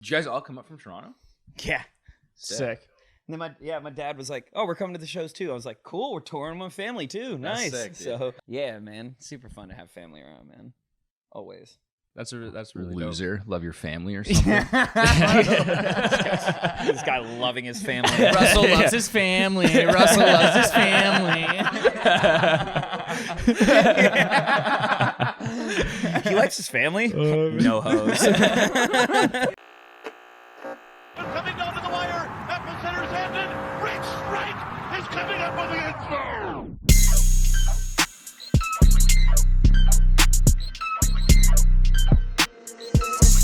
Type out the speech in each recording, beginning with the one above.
Did you guys all come up from Toronto? Yeah. Sick. And then my dad was like, "Oh, we're coming to the shows too." I was like, "Cool, we're touring with my family too. Nice." Sick, dude. So yeah, man, super fun to have family around, man. Always. That's really Loser. Dope. Love your family or something. This guy loving his family. Russell loves his family. Russell loves his family. He likes his family? No hose. Coming down to the wire, Epicenter's ended. Rick Strike is coming up with the end zone.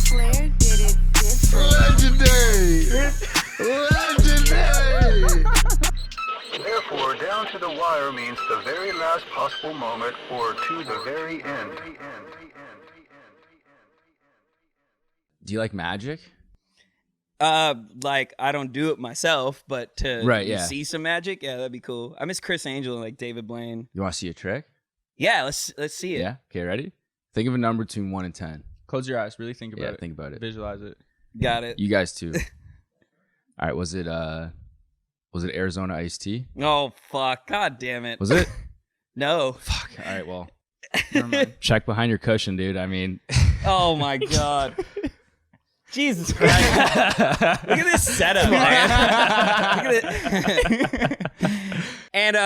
Flair did it different. Legendary! Therefore, down to the wire means the very last possible moment or to the very end. Do you like magic? Like I don't do it myself, but to see some magic, yeah, that'd be cool. I miss Chris Angel and like David Blaine. You want to see a trick? Yeah, let's see it. Yeah. Okay, ready? Think of a number between 1 and 10. Close your eyes. Really think about it. Yeah, think about it. Visualize it. Got it. You guys too. All right. Was it Arizona iced tea? Oh fuck! God damn it! Was it? No. Fuck. All right. Well, never mind. Check behind your cushion, dude. I mean. Oh my god. Jesus Christ. Look at this setup, man. Look at it. And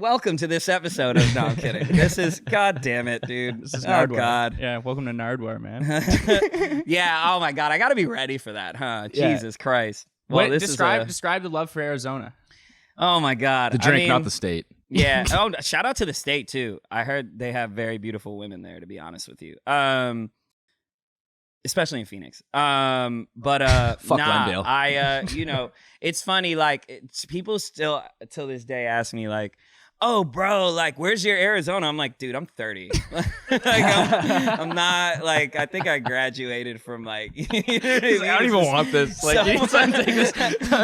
welcome to this episode of No, I'm kidding. This is, god damn it, dude. This is oh, Nardwuar. God. Yeah, welcome to Nardwuar, man. Yeah, oh my god. I got to be ready for that, huh? Yeah. Jesus Christ. Well, Wait, describe the love for Arizona. Oh my god. The drink, I mean, not the state. Yeah. Oh, shout out to the state, too. I heard they have very beautiful women there, to be honest with you. Especially in Phoenix. But Fuck nah, Glendale. it's funny, like people still till this day ask me like, "Oh, bro, like where's your Arizona?" I'm like, "Dude, I'm 30." Like I'm not like I think I graduated from like you know what I mean? I don't even want this. Like,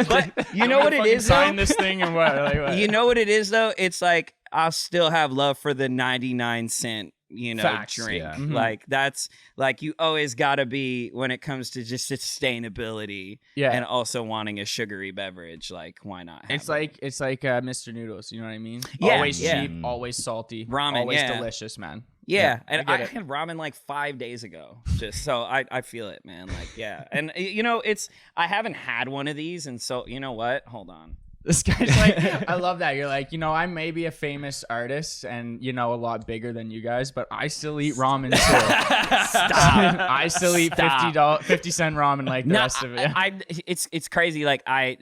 But you know what it is, Sign though? this thing and what? Like, what? You know what it is though? It's like I'll still have love for the 99-cent Facts, drink. yeah. Mhm. Like that's like you always gotta be when it comes to just sustainability Yeah. and also wanting a sugary beverage. Like why not? It's like Mr. Noodles, you know what I mean? Yeah, Always yeah. cheap, always salty, Ramen, always yeah. delicious, man. yeah, and I I get it. had ramen like 5 days ago. Just so I feel it, man. Like yeah, and it's I haven't had one of these, and so you know what? Hold on. This guy's like, I love that. You're like, I may be a famous artist and, a lot bigger than you guys, but I still eat ramen too. Stop. I still eat $50 ramen like the rest of it. It's crazy. Like I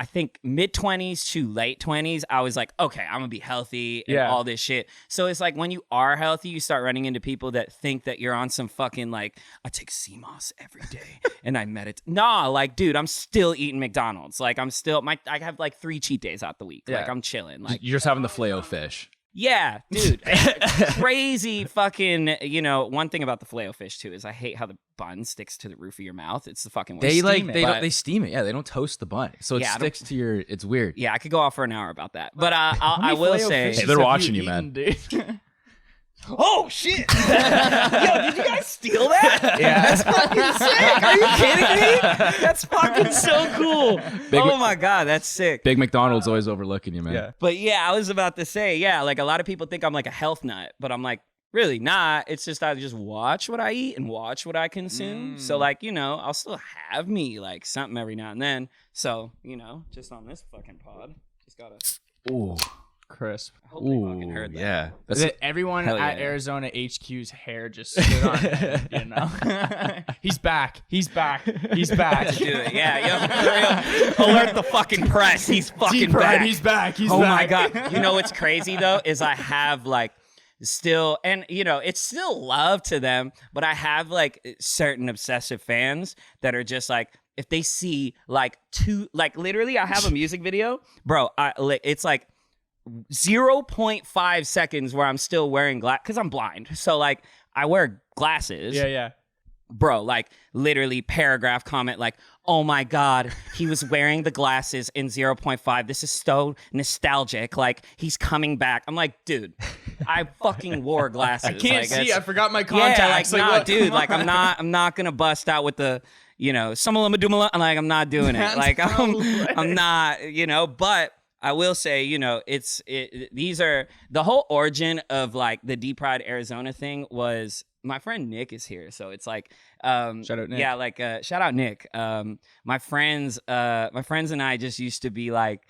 think mid-20s to late 20s, I was like, okay, I'm gonna be healthy and all this shit. So it's like when you are healthy, you start running into people that think that you're on some fucking like, I take CMOS every day and I meditate. Nah, like, dude, I'm still eating McDonald's. Like I'm still I have like 3 cheat days out the week. Yeah. Like I'm chilling. Like You're just having the Filet-O-Fish. yeah, dude. Crazy fucking, one thing about the Filet-O-Fish too is I hate how the bun sticks to the roof of your mouth. It's the fucking worst. They steam it. Yeah, they don't toast the bun. So it sticks to your it's weird. Yeah, I could go off for an hour about that. But I will say Hey, they're watching you, man. Dude. oh shit. Yo, did you guys steal that? Yeah. That's fucking sick. Are you kidding me? That's fucking so cool. My god, that's sick. Big McDonald's always overlooking you, man. Yeah. But yeah, I was about to say, yeah, like a lot of people think I'm like a health nut, but I'm like, really not. It's just I just watch what I eat and watch what I consume. So like, I'll still have me like something every now and then. So, just on this fucking pod, just gotta. Ooh. Crisp. I hope they fucking heard that. Yeah. Everyone Hell at yeah. Arizona HQ's hair just stood on him, He's back. He's back. He's back. Do it. Yeah, yo, for real. Alert the fucking press. He's fucking back. He's back. He's oh back. my god. You know what's crazy though is I have like still and it's still love to them, but I have like certain obsessive fans that are just like if they see like literally I have a music video, bro, it's like 0.5 seconds where I'm still wearing glass because I'm blind. So like I wear glasses. Yeah. Bro, like literally paragraph comment like, oh my God, he was wearing the glasses in 0.5. This is so nostalgic. Like he's coming back. I'm like, dude, I fucking wore glasses. I can't like, see. I forgot my contacts. Yeah, like, nah, what? dude, like I'm not gonna bust out with the, Sumalamadumala, I'm not doing it. Like I'm not, but I will say, these are the whole origin of like the Deep Pride Arizona thing was my friend Nick is here. So it's like, shout out Nick. Yeah, like, shout out Nick. My friends and I just used to be like,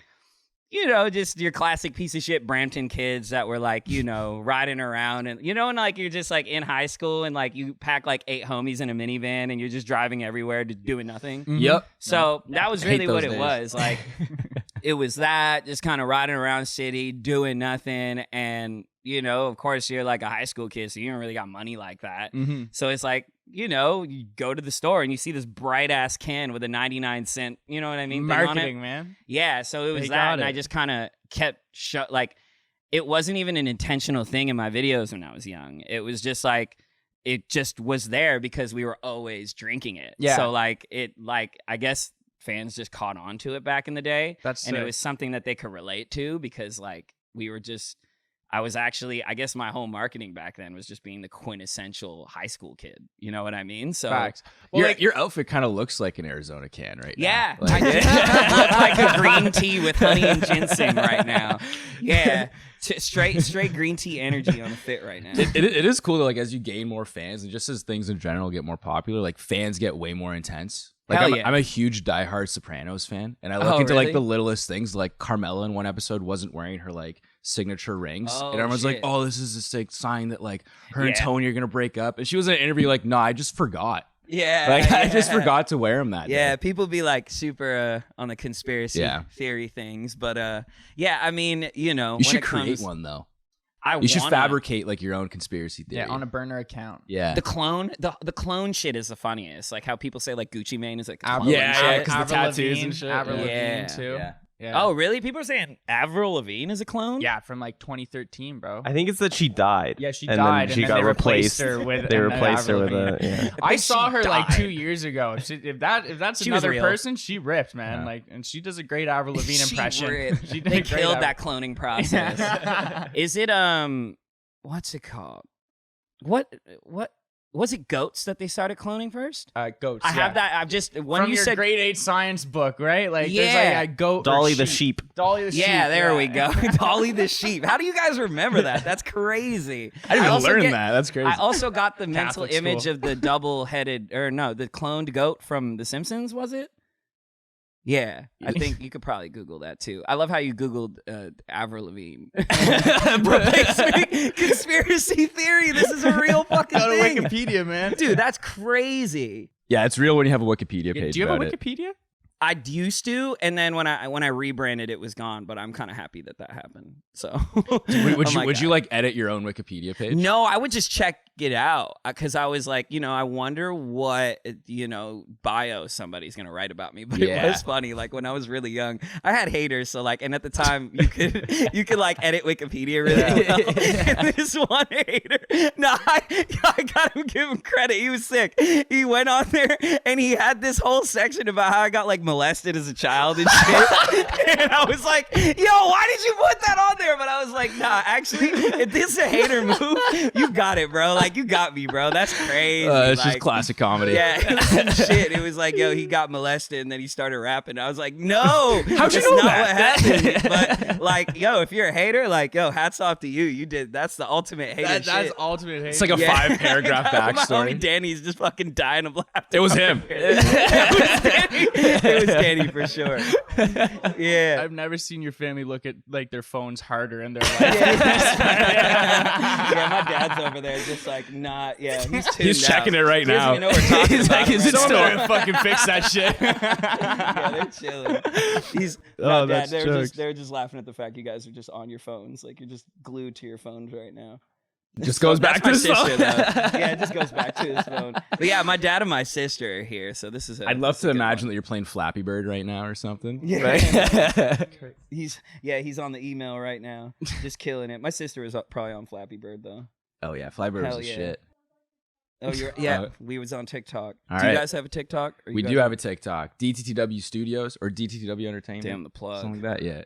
just your classic piece of shit Brampton kids that were like, riding around and, and like you're just like in high school and like you pack like 8 homies in a minivan and you're just driving everywhere to doing nothing. Mm-hmm. Yep. So that was really what it days. was. Like, it was that just kind of riding around city, doing nothing. And, of course you're like a high school kid, so you don't really got money like that. Mm-hmm. So it's like, you go to the store and you see this bright ass can with a 99-cent, you know what I mean? thing on it. Marketing, man. Yeah, so it was They that, got and it. I just kind of kept like, it wasn't even an intentional thing in my videos when I was young. It was just like, it just was there because we were always drinking it. Yeah. So I guess fans just caught on to it back in the day. That's and it sick. was something that they could relate to because like we were just. I was actually, I guess my whole marketing back then was just being the quintessential high school kid. You know what I mean? So Facts. Well, Your outfit kind of looks like an Arizona can right yeah, now. Like, I look like a green tea with honey and ginseng right now. Yeah, straight green tea energy on the fit right now. it is cool that like as you gain more fans and just as things in general get more popular, like fans get way more intense. Like Hell yeah. I'm a huge diehard Sopranos fan, and I look into really? like the littlest things. Like Carmela in one episode wasn't wearing her like signature rings, Oh, and everyone's like, shit. "Oh, this is a sick sign that like her and Yeah. Tony are gonna break up." And she was in an interview like, "No, I just forgot. Yeah, Like I yeah. just forgot to wear them that Yeah, day." people be like super on the conspiracy Yeah. theory things, but yeah, I mean, You when should it create comes, one though. I You should wanna- fabricate like your own conspiracy theory. Yeah, on a burner account. yeah. The clone, the clone shit is the funniest. Like how people say like Gucci Mane is like a Avril- clone Yeah, shit. yeah, 'cause the Avril tattoos Lavigne, and shit. Avril Yeah. Lavigne too. Yeah. Yeah. Oh, really? People are saying Avril Lavigne is a clone? Yeah, from like 2013, bro. I think it's that she died. Yeah, she and died, then she and got then they replaced replaced. her with. They and replaced her Avril with a. Lavigne. Yeah. I think saw she her like died. 2 years ago. If that's She was another real. person, she ripped, man. Yeah. Like, and she does a great Avril Lavigne impression. She did They a great killed Avril- that cloning process. Is it what's it called? What was it? Goats that they started cloning first? Goats. I have yeah. that. I've just when From you your said grade 8 science book, right? Like, Yeah. there's like a goat. or Dolly the sheep. Dolly the sheep. yeah, there we yeah. go. Dolly the sheep. How do you guys remember that? That's crazy. I didn't even also learn get- that. That's crazy. I also got the mental Catholic image school. of the double-headed, or no, the cloned goat from The Simpsons. Was it? Yeah, I think you could probably Google that too. I love how you Googled Avril Lavigne. Conspiracy theory. This is a real fucking Go to thing. Wikipedia, man. Dude, that's crazy. Yeah, it's real when you have a Wikipedia page. Do you have a about it. Wikipedia? I used to, and then when I rebranded, it was gone. But I'm kind of happy that happened. So Would Oh you my would you God. like edit your own Wikipedia page? No, I would just check it out because I was like, I wonder what bio somebody's gonna write about me. But Yeah. it was funny. Like when I was really young, I had haters. So like, and at the time, you could like edit Wikipedia really well. And this one hater, no, I gotta give him credit. He was sick. He went on there and he had this whole section about how I got like molested as a child and shit. And I was like, yo, why did you put that on there? But I was like, nah, actually, if this is a hater move, you got it, bro. Like, you got me, bro. That's crazy. It's just Like, classic comedy. Yeah, it was some shit. It was like, yo, he got molested and then he started rapping. I was like, no, How'd you that's know not that? what happened. But like, yo, if you're a hater, like, yo, hats off to you. You did. That's the ultimate hater That's shit. ultimate hate. It's like a Yeah. 5-paragraph My homie backstory. Danny's just fucking dying of laughter. It was him. It was Danny for sure. Yeah. I've never seen your family look at like their phones harder in their life. Yeah, my dad's over there just like not. Yeah, he's tuned He's checking out. it right He doesn't now. even know we're talking He's about like, it is right it still now. fucking fix that shit? Yeah, they're chilling. He's Oh, my dad. that's jokes. They're just laughing at the fact you guys are just on your phones, like you're just glued to your phones right now. Just goes back to That's his my phone. sister, though. Yeah, it just goes back to his phone. But yeah, my dad and my sister are here, so this is. I'd love this is to a good imagine one. that you're playing Flappy Bird right now or something. Yeah. He's on the email right now, just killing it. My sister is probably on Flappy Bird though. Oh yeah, Flappy Bird Hell was a yeah. shit. Oh, we was on TikTok. All Do you right. guys have a TikTok? Or you We guys do have a TikTok, DTTW Studios or DTTW Entertainment. Damn the plug. Something like that, yeah.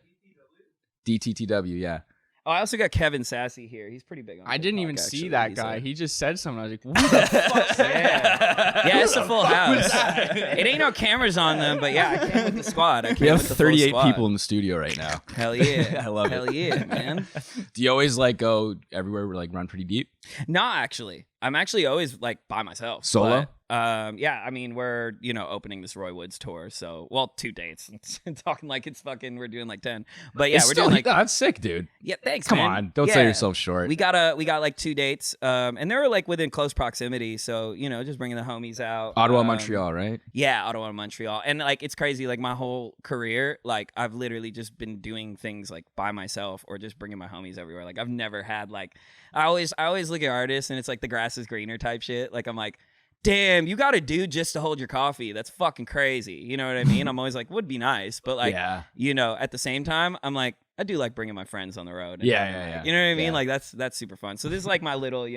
DTTW, yeah. Oh, I also got Kevin Sassy here. He's pretty big on I didn't even TikTok, see actually. that He's guy. a- He just said something. I was like, what the fuck? Yeah, it's a full house. It ain't no cameras on them, but yeah, I came with the squad. We have 38 people in the studio right now. Hell yeah. I love it. Hell yeah, man. Do you always like go everywhere, like run pretty deep? No, actually. I'm actually always like by myself. Solo? But, yeah, I mean, we're, opening this Roy Woods tour. So, well, 2 dates. Talking like it's fucking, we're doing like 10. But yeah, It's we're still, doing like, that's sick, dude. yeah, thanks, Come man. on. Don't sell yourself short. We got like 2 dates. And they were like within close proximity. So, just bringing the homies out. Ottawa, Montreal, right? Yeah, Ottawa and Montreal. And like it's crazy, like my whole career, like I've literally just been doing things like by myself or just bringing my homies everywhere. Like I've never had like I always look at artists and it's like the grass is greener type shit. Like I'm like, damn, you got a dude just to hold your coffee. That's fucking crazy. You know what I mean? I'm always like, would be nice. But like, Yeah. At the same time, I'm like, I do like bringing my friends on the road. And Yeah, like, yeah. You know what I mean? Yeah. Like that's super fun. So this is like my little,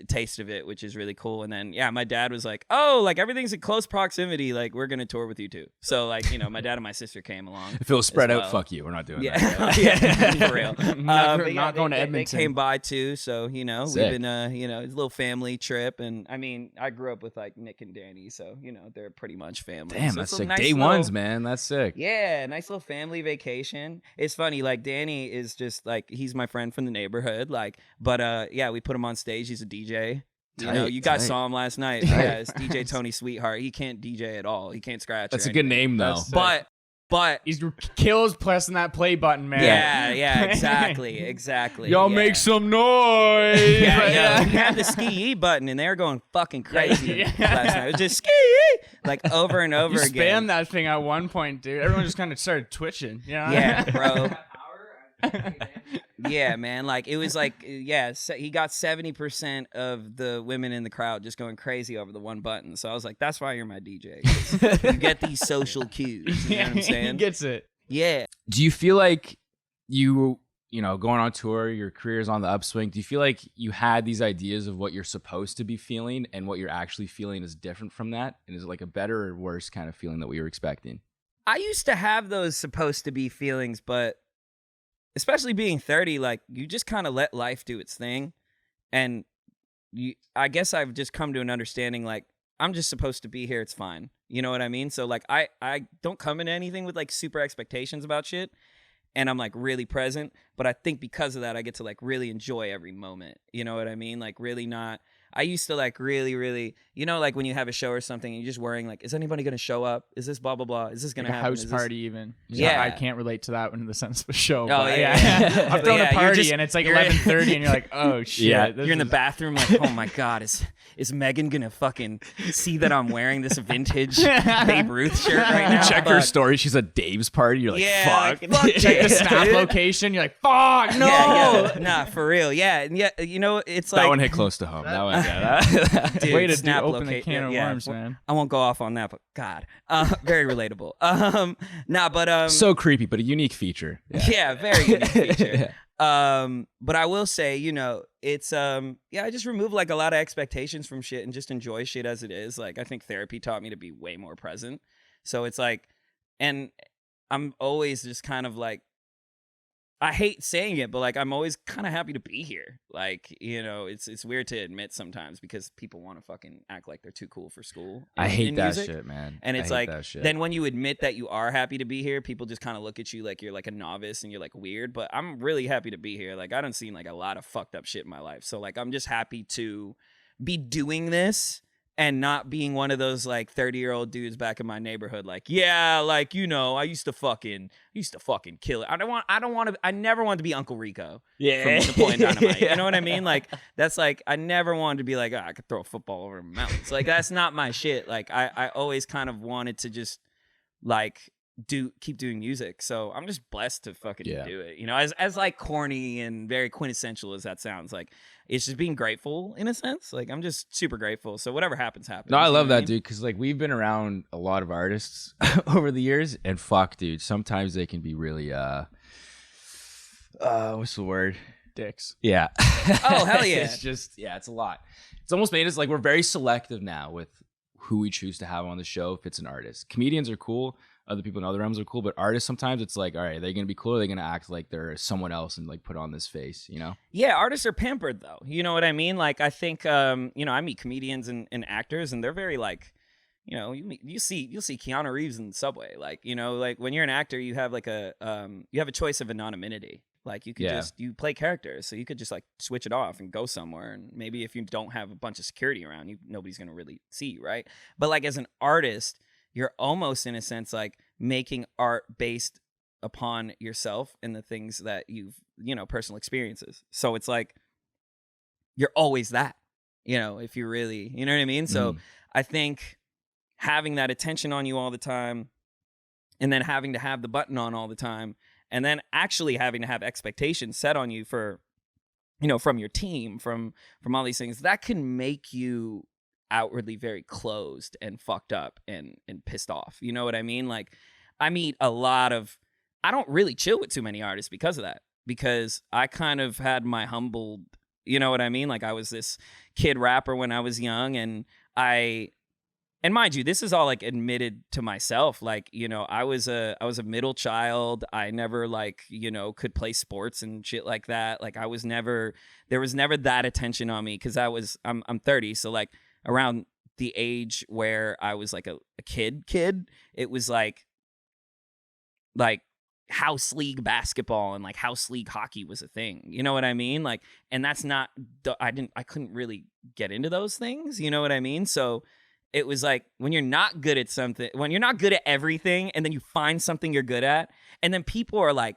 taste of it, which is really cool. And then my dad was like, oh, like everything's in close proximity. Like we're gonna tour with you too. So like, my dad and my sister came along. If it was spread as out, well. fuck you. We're not doing Yeah, that. yeah, for real. Not going to they Edmonton. came by too, so we've Sick. been it's a little family trip, and I mean, I grew up with like Nick and Danny, so they're pretty much family. Damn, So that's it's a sick. nice Day little- ones, man. That's sick. Yeah, nice little family vacation. It's funny, like Danny is just like he's my friend from the neighborhood, like, but we put him on stage. He's a DJ. Tight, You guys tight. saw him last night. Yeah, it's DJ Tony Sweetheart. He can't DJ at all. He can't scratch. That's or a good anything. name, though. That's sick. But He's kills pressing that play button, man. yeah, exactly. Y'all yeah. make some noise. Yeah, we had the ski button and they were going fucking crazy last night. It was just ski like over and over You again. spammed that thing at one point, dude. Everyone just kind of started twitching. Yeah, bro. Yeah, man. Like it was like he got 70% of the women in the crowd just going crazy over the one button. So I was like, that's why you're my DJ. 'Cause you get these social cues. You know what I'm He saying? gets it. Yeah. Do you feel like you going on tour, your career's on the upswing? Do you feel like you had these ideas of what you're supposed to be feeling and what you're actually feeling is different from that? And is it like a better or worse kind of feeling that we were expecting? I used to have those supposed to be feelings, but especially being 30, like you just kind of let life do its thing. And I guess I've just come to an understanding, like I'm just supposed to be here. It's fine. You know what I mean? So like, I don't come into anything with like super expectations about shit. And I'm like really present, but I think because of that, I get to like really enjoy every moment. You know what I mean? Like really not. I used to like really, really, like when you have a show or something, and you're just worrying like, is anybody gonna show up? Is this blah blah blah? Is this gonna Like a happen? house Is this- party, even. Yeah. I can't relate to that in the sense of a show. Oh, but yeah. I've thrown Yeah, a you're party just- and it's like you're- 11:30, and you're like, oh shit. Yeah. this You're in the is- bathroom like, oh my god, is Megan gonna fucking see that I'm wearing this vintage Babe Ruth shirt right now? Check her Fuck. story. She's at Dave's party. You're like, Yeah, fuck. like, fuck Check the this, snap dude. location. You're like, fuck, no. Yeah, nah, for real. Yeah, and yeah, it's like That one hit close to home. That one, yeah. dude, Way to snap open the loca- can of yeah, worms, man. I won't go off on that, but God, very relatable. So creepy, but a unique feature. yeah, very unique feature. But I will say, it's I just remove like a lot of expectations from shit and just enjoy shit as it is. Like I think therapy taught me to be way more present. So it's like, and I'm always just kind of like, I hate saying it, but like I'm always kind of happy to be here. Like, it's weird to admit sometimes because people want to fucking act like they're too cool for school. I hate in that music. shit, man. And I it's hate like, that shit. then when you admit that you are happy to be here, people just kind of look at you like you're like a novice and you're like weird. But I'm really happy to be here. Like I don't seen like a lot of fucked up shit in my life. So like I'm just happy to be doing this and not being one of those like 30-year-old dudes back in my neighborhood. Like, yeah, like, I used to fucking kill it. I never wanted to be Uncle Rico. Yeah. From Napoleon Dynamite. You know what I mean? Like, that's like, I never wanted to be like, I could throw a football over the mountains. Like, that's not my shit. Like, I always kind of wanted to just like keep doing music. So I'm just blessed to fucking do it. As like corny and very quintessential as that sounds, like it's just being grateful in a sense. Like I'm just super grateful. So whatever happens, happens. No, I You love know what that, mean? dude, because like we've been around a lot of artists over the years, and fuck, dude, sometimes they can be really what's the word? Dicks. Yeah. Oh, hell yeah. It's just, it's a lot. It's almost made us like we're very selective now with who we choose to have on the show if it's an artist. Comedians are cool. Other people in other realms are cool, but artists sometimes it's like, all right, are they gonna be cool? Or are they gonna act like they're someone else and like put on this face, you know? Yeah, artists are pampered though. You know what I mean? Like I think you know, I meet comedians and actors, and they're very like, you know, you'll see Keanu Reeves in the subway. Like, you know, like when you're an actor, you have like a choice of anonymity. Like you could you play characters, so you could just like switch it off and go somewhere. And maybe if you don't have a bunch of security around you, nobody's gonna really see you, right? But like as an artist, you're almost in a sense like making art based upon yourself and the things that you've, you know, personal experiences. So it's like you're always that, you know, if you really, you know what I mean? So I think having that attention on you all the time, and then having to have the button on all the time, and then actually having to have expectations set on you for, you know, from your team, from all these things, that can make you outwardly very closed and fucked up and pissed off. You know what I mean? Like I meet a lot of, I don't really chill with too many artists because of that, because I kind of had my humbled, you know what I mean? Like I was this kid rapper when I was young, and mind you, this is all like admitted to myself. Like, you know, I was a middle child. I never like, you know, could play sports and shit like that. Like there was never that attention on me, because I'm 30. So like around the age where I was like a kid, it was like house league basketball and like house league hockey was a thing. You know what I mean? Like, and that's not, I couldn't really get into those things. You know what I mean? So it was like when you're not good at something, when you're not good at everything, and then you find something you're good at, and then people are like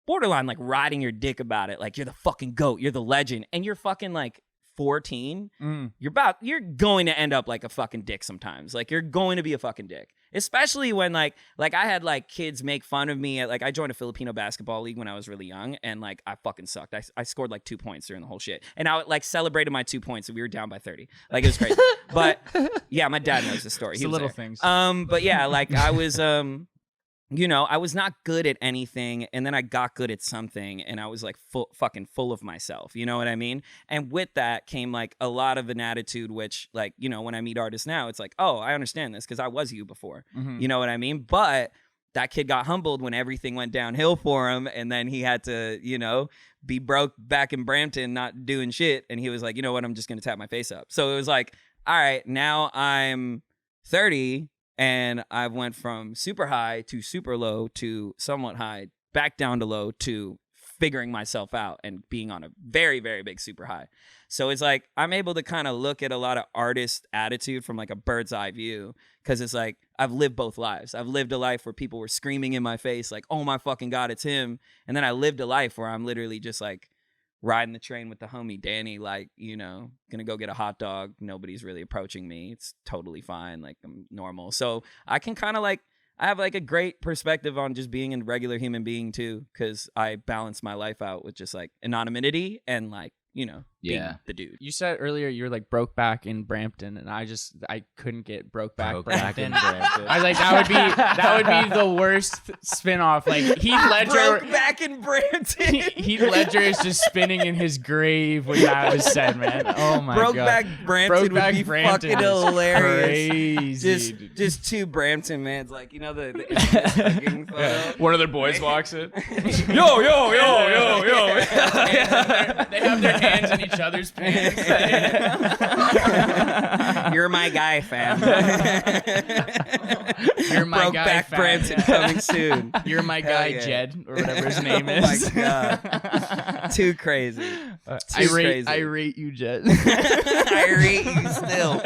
borderline like riding your dick about it. Like you're the fucking GOAT, you're the legend, and you're fucking like 14, you're going to end up like a fucking dick sometimes. Like you're going to be a fucking dick, especially when like I had like kids make fun of me at, like I joined a Filipino basketball league when I was really young, and like I fucking sucked. I scored like 2 points during the whole shit, and I like celebrated my 2 points, and we were down by 30. Like it was crazy. But yeah, my dad knows the story. It's the little things. But yeah, like I was you know, I was not good at anything, and then I got good at something, and I was like fucking full of myself. You know what I mean? And with that came like a lot of an attitude, which like, you know, when I meet artists now, it's like, oh, I understand this because I was you before. You know what I mean? But that kid got humbled when everything went downhill for him, and then he had to, you know, be broke back in Brampton, not doing shit. And he was like, you know what? I'm just going to tap my face up. So it was like, all right, now I'm 30. And I went from super high to super low to somewhat high, back down to low to figuring myself out and being on a very, very big super high. So it's like I'm able to kind of look at a lot of artist attitude from like a bird's eye view, because it's like I've lived both lives. I've lived a life where people were screaming in my face like, oh my fucking God, it's him. And then I lived a life where I'm literally just like riding the train with the homie Danny, like, you know, gonna go get a hot dog. Nobody's really approaching me. It's totally fine. Like I'm normal. So I can kind of like, I have like a great perspective on just being a regular human being too, because I balance my life out with just like anonymity and like, you know, being the dude. You said earlier you're like Brokeback in Brampton, and I couldn't get Brokeback Brampton. I was like, that would be the worst spinoff. Like Heath Ledger. Brokeback in Brampton. Heath Ledger is just spinning in his grave when that was said, man. Oh my God. Brokeback Brampton would be Brampton fucking hilarious. Crazy. Just two Brampton mans, like, you know, the fucking photo. One of their boys walks in. Yo. They have their hands in each other's pants. You're my guy, fam. You're my guy, Brokeback Brampton coming soon. You're my guy, Jed, or whatever his name Oh is. my God. Too crazy. I rate you, Jed. I rate you still.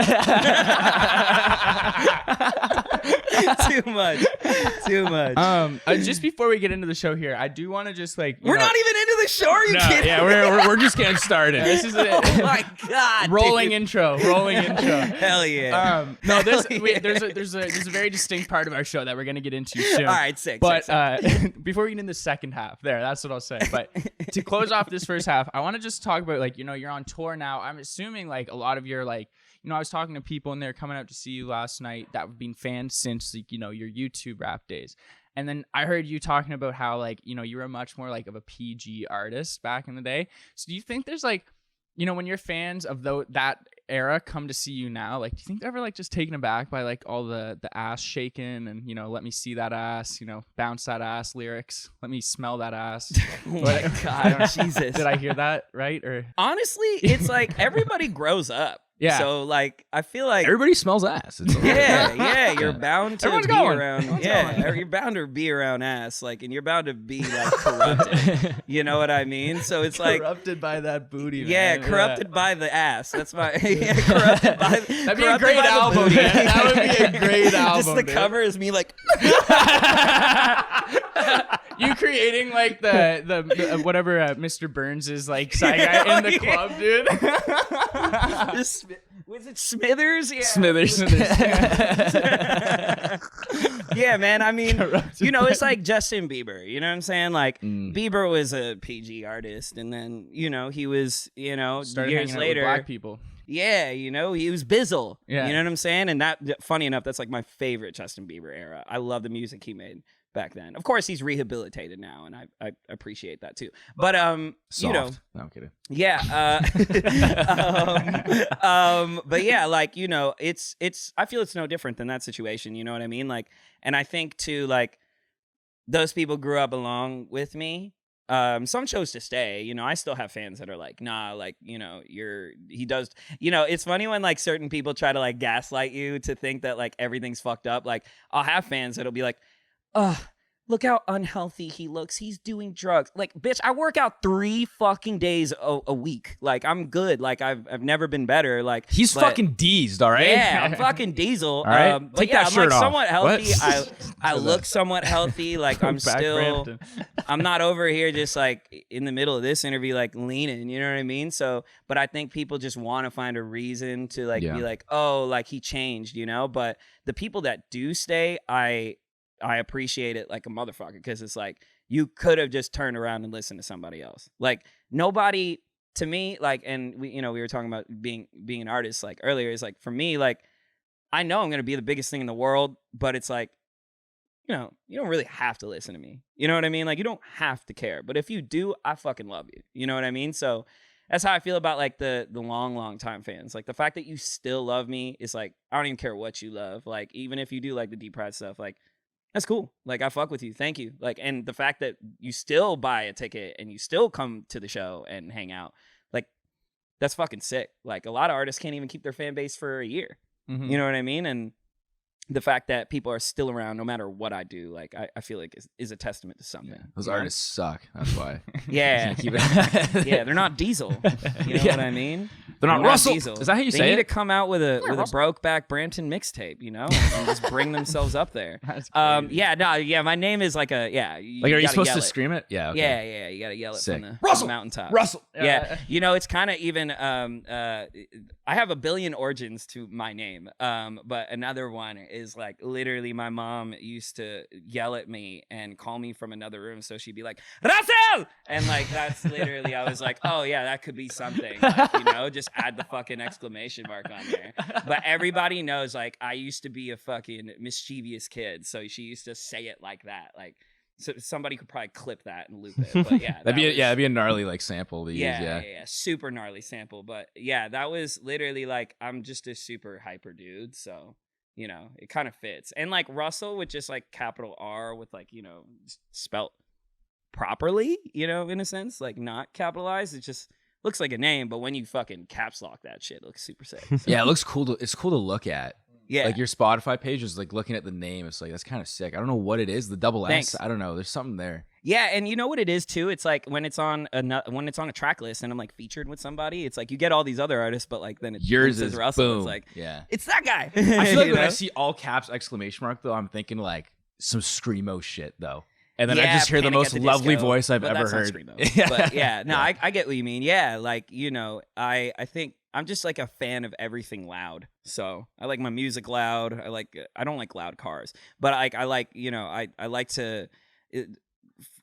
Too much. Just before we get into the show here, I do want to just like we're not even into the show. Are you kidding? Yeah, we're just getting started. This is it. Oh my God. Rolling dude. intro. Hell yeah. No, there's a very distinct part of our show that we're gonna get into soon. All right, sick. But before we get into the second half, that's what I'll say. But to close off this first half, I want to just talk about, like, you know, you're on tour now. I'm assuming like a lot of your, like, you know, I was talking to people and they're coming out to see you last night that have been fans since, like, you know, your YouTube rap days. And then I heard you talking about how, like, you know, you were much more like of a PG artist back in the day. So do you think there's like, you know, when you're fans of that era come to see you now, like, do you think they're ever like just taken aback by like all the ass shaking and, you know, let me see that ass, you know, bounce that ass lyrics, let me smell that ass? Oh my God, Jesus. Did I hear that right? Or honestly, it's like everybody grows up. Yeah. So like I feel like everybody smells ass. It's yeah, you're bound to Everyone's be going. around. Everyone's You're bound to be around ass, like, and you're bound to be like corrupted. You know what I mean? So it's like corrupted by that booty. yeah, Man. corrupted by the ass. That's my corrupted by. That'd be a great album. Man. That would be a great album. Just the cover is me like. You creating like the whatever Mr. Burns is like side guy in the club, dude. Was it Smithers? Yeah. Smithers. Yeah, man. I mean, you know, it's like Justin Bieber. You know what I'm saying? Like Bieber was a PG artist, and then you know he was, you know, Started years hanging out later, with black people. yeah, you know, he was Bizzle. Yeah. You know what I'm saying? And that, funny enough, that's like my favorite Justin Bieber era. I love the music he made back then. Of course, he's rehabilitated now, and I appreciate that too. But Soft. you know, No, I'm kidding. yeah, but yeah, like, you know, it's I feel it's no different than that situation. You know what I mean? Like, and I think too, like, those people grew up along with me. Some chose to stay. You know, I still have fans that are like, nah, like, you know, he does, you know, it's funny when like certain people try to like gaslight you to think that like everything's fucked up. Like, I'll have fans that'll be like, look how unhealthy he looks. He's doing drugs. Like, bitch, I work out 3 fucking days a week. Like, I'm good. Like, I've never been better. Like, He's fucking deezed, all right? yeah, I'm fucking diesel. All right? But Take yeah, that I'm shirt like off. somewhat healthy. What? I look somewhat healthy. Like, I'm Brokeback still, Brampton. I'm not over here just like in the middle of this interview, like leaning, you know what I mean? So, but I think people just want to find a reason to like be like, oh, like he changed, you know? But the people that do stay, I appreciate it like a motherfucker, because it's like you could have just turned around and listened to somebody else. Like, nobody, to me, like, and we, you know, we were talking about being an artist like earlier. It's like, for me, like, I know I'm gonna be the biggest thing in the world, but it's like, you know, you don't really have to listen to me. You know what I mean? Like, you don't have to care. But if you do, I fucking love you. You know what I mean? So that's how I feel about like the long time fans. Like, the fact that you still love me is like, I don't even care what you love. Like, even if you do like the Deep Pride stuff, like, that's cool. Like, I fuck with you. Thank you. Like, and the fact that you still buy a ticket and you still come to the show and hang out, like, that's fucking sick. Like, a lot of artists can't even keep their fan base for a year. Mm-hmm. You know what I mean? And the fact that people are still around no matter what I do, like, I feel like is a testament to something. Yeah, those you know? artists suck. That's why. Yeah. Keep it- Yeah, they're not Diesel. You know what I mean? They're not Russell. Diesel. Is that how you they say need it? to come out with a Brokeback Brampton mixtape, you know, and just bring themselves up there. That's crazy. Yeah, my name is like a Like, are you supposed to scream it? Yeah. Okay. Yeah, you gotta yell it Sick. from the Russell! mountaintop. Russell. Yeah, you know, it's kind of even. I have a billion origins to my name. But another one is like literally my mom used to yell at me and call me from another room, so she'd be like, Russell, and like that's literally I was like, oh yeah, that could be something. Like, you know, just add the fucking exclamation mark on there. But everybody knows like I used to be a fucking mischievous kid, so she used to say it like that, like. So somebody could probably clip that and loop it, but yeah, that'd be a gnarly like sample to use. Yeah, super gnarly sample. But yeah, that was literally like I'm just a super hyper dude, so you know it kind of fits. And like Russell with just like capital R with like, you know, spelt properly, you know, in a sense, like not capitalized. It just looks like a name, but when you fucking caps lock that shit, it looks super sick. So. Yeah, it looks cool. It's cool to look at. Yeah, like your Spotify page is like looking at the name. It's like that's kind of sick. I don't know what it is. The double Thanks. S. I don't know. There's something there. Yeah, and you know what it is too? It's like when it's on a track list and I'm like featured with somebody, it's like you get all these other artists, but like then yours says is Russell. boom. It's like it's that guy. I feel like You when know? I see all caps exclamation mark though, I'm thinking like some screamo shit though. And then I Yeah, just hear the Panic most at the lovely Disco, voice I've but ever that's not heard. screamo. But yeah, no, I get what you mean. Yeah, like, you know, I think I'm just like a fan of everything loud. So I like my music loud. I don't like loud cars, but I like, you know, I like to.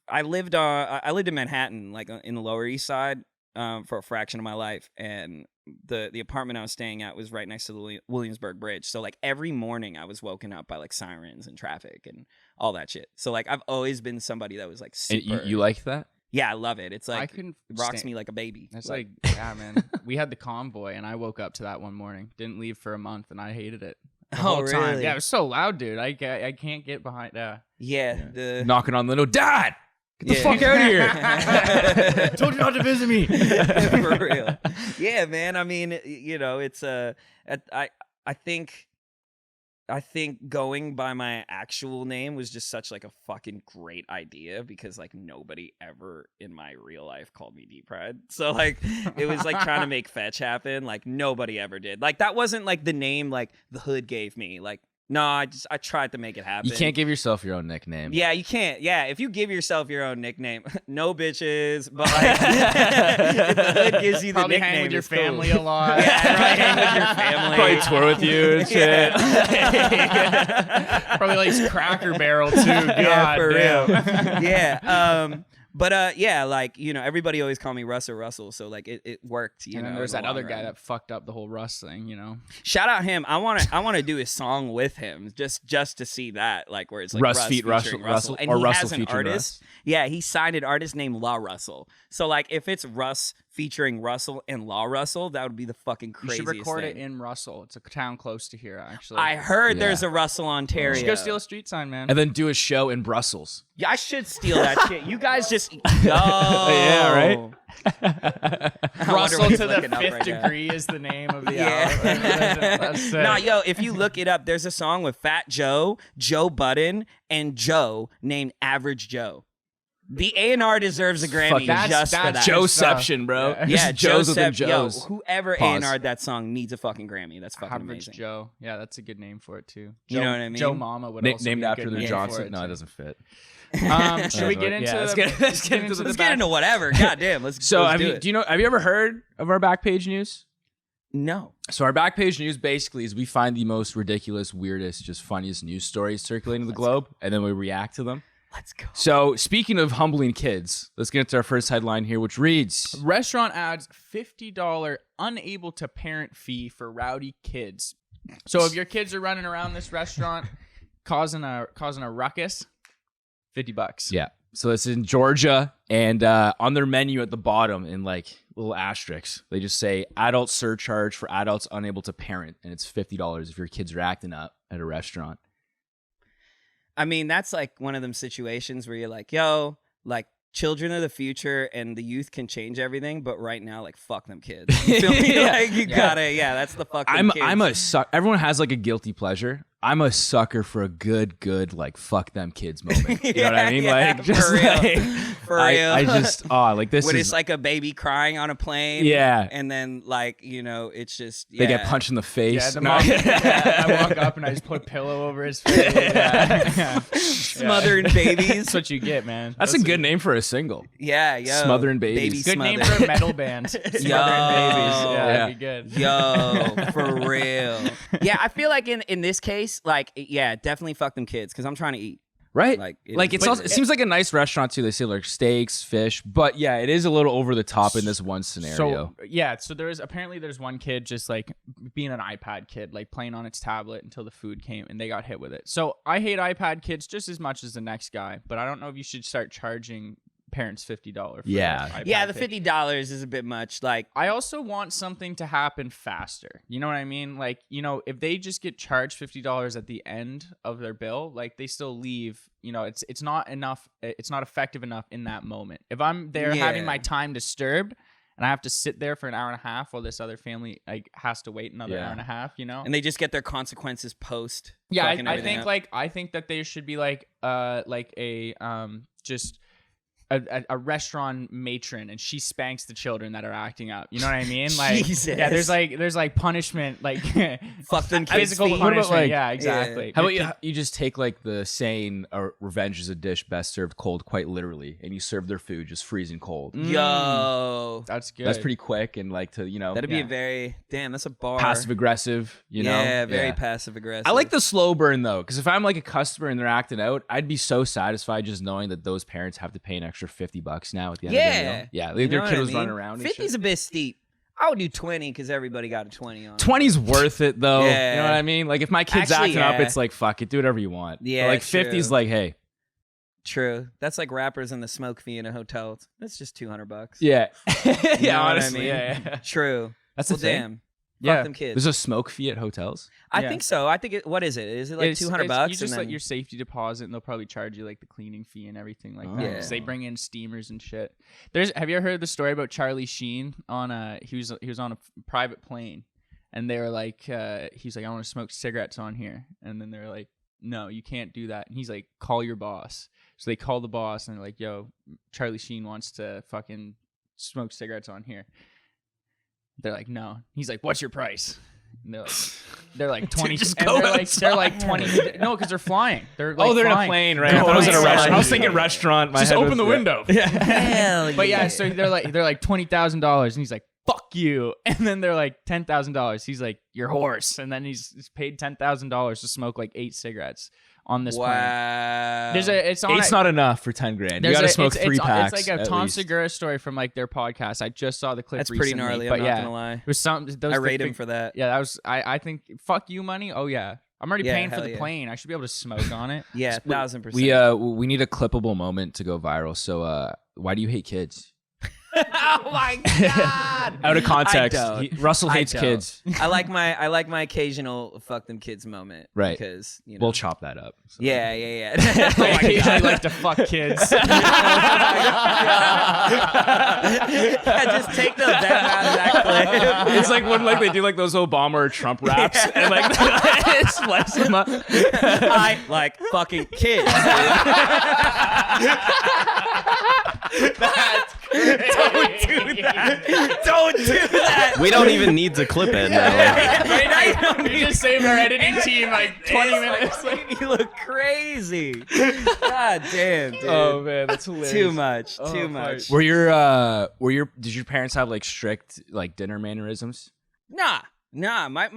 I lived in Manhattan, like in the Lower East Side, for a fraction of my life, and the apartment I was staying at was right next to the Williamsburg Bridge. So like every morning I was woken up by like sirens and traffic and all that shit. So like I've always been somebody that was like super. And you like that? Yeah, I love it. It's like I couldn't it rocks stand- me like a baby. It's like, yeah, man. We had the convoy, and I woke up to that one morning. Didn't leave for a month, and I hated it. The whole time. really? Yeah, it was so loud, dude. I can't get behind. Yeah. Knocking on the window, Dad, get the Yeah. fuck out of here. Told you not to visit me. For real. Yeah, man. I mean, it's I think going by my actual name was just such like a fucking great idea because like nobody ever in my real life called me Deep Pride. So like it was like trying to make fetch happen. Like nobody ever did. Like that wasn't like the name like the hood gave me. Like no, I tried to make it happen. You can't give yourself your own nickname. Yeah, you can't. Yeah, if you give yourself your own nickname, no bitches. But like, if the hood gives you the Probably nickname, hang with your it's cool. family a lot. Yeah, right. Hang with your family. Probably tour with you and shit. Probably likes Cracker Barrel too. God Yeah, for damn. real. Yeah. But yeah, like everybody always called me Russell, so like it worked. And then there's that other guy that fucked up the whole Russ thing. Shout out him. I want to do a song with him just to see that like where it's like Russ feat featuring Russell, and or he Russell has an featuring artist. Yeah, he signed an artist named La Russell. So like if it's Russ featuring Russell and La Russell, that would be the fucking You craziest should record thing. it in Russell. It's a town close to here, actually. I heard Yeah. there's a Russell, Ontario. You should go steal a street sign, man. And then do a show in Brussels. Yeah, I should steal that shit. You guys just go. Yeah, right? I wonder Russell what he's to the looking up fifth right now. degree is the name of the Yeah. album. That's sick. Nah, yo, if you look it up, there's a song with Fat Joe, Joe Budden, and Joe named Average Joe. The A&R deserves a Grammy just for that. Joeception, bro. Yeah. This Yeah, is Joe's within Joseph, yo, Joe's. whoever Pause. A&R'd that song needs a fucking Grammy. That's fucking Average amazing. Joe. Yeah, that's a good name for it too. You know what I mean? Joe Mama would also Named be a after good the name for Johnson. it, No, it too. doesn't fit. Should we get into? Yeah, let's the- get into the Let's get into whatever. God damn. Let's So, let's have do you, it. do you know? Have you ever heard of our Backpage News? No. So our Backpage News basically is we find the most ridiculous, weirdest, just funniest news stories circulating the globe, and then we react to them. Let's go. So speaking of humbling kids, let's get into our first headline here, which reads: Restaurant adds $50 unable to parent fee for rowdy kids. So if your kids are running around this restaurant causing a ruckus, $50. Yeah. So it's in Georgia, and on their menu at the bottom, in like little asterisks, they just say adult surcharge for adults unable to parent, and it's $50 if your kids are acting up at a restaurant. I mean, that's like one of them situations where you're like, yo, like children are the future and the youth can change everything, but right now, like, fuck them kids. You feel me? Yeah. Like, you gotta, that's the fuck them kids. I'm a suck. Everyone has like a guilty pleasure. I'm a sucker for a good like fuck them kids moment. You know what I mean? Yeah, Like just for real. like For real. I just like this when is it's like a baby crying on a plane. Yeah. And then like, it's just, they get punched in the face. Yeah, the No. mom, I walk up and I just put a pillow over his face. Yeah. Smothering babies. That's what you get, man. That's a good name for a single. Yeah, yo. Smothering babies. Good name smothered. for a metal band. Smothering babies. Yeah, that'd be good. Yo, for real. Yeah, I feel like in this case, like, yeah, definitely fuck them kids because I'm trying to eat. Right? Like, Like, it it's is- also, it seems like a nice restaurant too. They say like steaks, fish, but yeah, it is a little over the top in this one scenario. So there's one kid just like being an iPad kid, like playing on its tablet until the food came and they got hit with it. So I hate iPad kids just as much as the next guy, but I don't know if you should start charging parents $50 for Yeah. iPad Yeah, the kid. $50 is a bit much. Like, I also want something to happen faster. You know what I mean? Like, if they just get charged $50 at the end of their bill, like they still leave, it's not enough. It's not effective enough in that moment. If I'm there having my time disturbed and I have to sit there for an hour and a half while this other family like has to wait another hour and a half, and they just get their consequences post. Yeah, fucking I everything think up. I think that there should be just a restaurant matron and she spanks the children that are acting up. You know what I mean? Like, Jesus. yeah, there's like punishment, like Fuck them kids. physical feet. punishment. like- yeah, exactly. How about you just take like the saying, revenge is a dish best served cold, quite literally, and you serve their food just freezing cold. Yo, That's good. That's pretty quick and like to, that'd be a very that's a bar. passive aggressive, Yeah, very passive aggressive. I like the slow burn though, because if I'm like a customer and they're acting out, I'd be so satisfied just knowing that those parents have to pay an extra $50 now at the end of the meal. Yeah, You like their know kid what I was running mean? around. 50's a bit steep. I would do 20 because everybody got a 20 on. 20's worth it though. Yeah. You know what I mean? Like if my kid's Actually, acting up, yeah. it's like fuck it, do whatever you want. Yeah, But like true. 50's like, hey, True. That's like rappers and the smoke fee in a hotel. That's just $200. Yeah. You Yeah, know what honestly. I mean? Yeah. True. That's the Well, thing. damn. Yeah. Fuck them kids. There's a smoke fee at hotels. I Yeah. think so. I think what is it? Is it like $200? You just like your safety deposit, and they'll probably charge you like the cleaning fee and everything like that. Yeah. 'Cause they bring in steamers and shit. Have you ever heard the story about Charlie Sheen on he was on a private plane, and they were like he's like, I want to smoke cigarettes on here, and then they're like, no, you can't do that. And he's like, call your boss. So they call the boss and they're like, yo, Charlie Sheen wants to fucking smoke cigarettes on here. They're like, no. He's like, what's your price? And they're like 20. Just and go they're like 20. No, because they're flying. They're like They're in a flying. plane, right? No, I thought it was in a it's restaurant. fine. I was thinking restaurant. My Just head open was- the yeah. window. Hell But yeah, so they're like $20,000, and he's like, fuck you. And then they're like $10,000. He's like, your horse. And then he's paid $10,000 to smoke like 8 cigarettes on this plane. Wow. It's on Eight's not enough for 10 grand. You there's got to a- smoke it's- 3 it's- packs. It's like a at Tom least. Segura story from like their podcast. I just saw the clip. That's pretty recently, gnarly. But I'm yeah, not gonna lie. it was some. I rate him for that. Yeah, that was. I think fuck you money. Oh yeah, I'm already Yeah, paying for hell the yeah. plane. I should be able to smoke on it. Yeah, 1000%. We need a clippable moment to go viral. So why do you hate kids? Oh my god! Out of context, I don't. Russell hates don't. kids. I like my occasional fuck them kids moment. Right. Because you know. We'll chop that up. So. Yeah. I Oh my occasionally God. like to fuck kids. Yeah, just take the them out of that clip. It's like when like they do like those Obama or Trump raps and like slice them up. I like fucking kids. Don't do that. Don't do that. We don't even need to clip it. No. You just saved our editing team like 20 minutes. You look crazy. God damn, dude. Oh man, that's hilarious. Too much. Too much. Did your parents have like strict like dinner mannerisms? Nah, my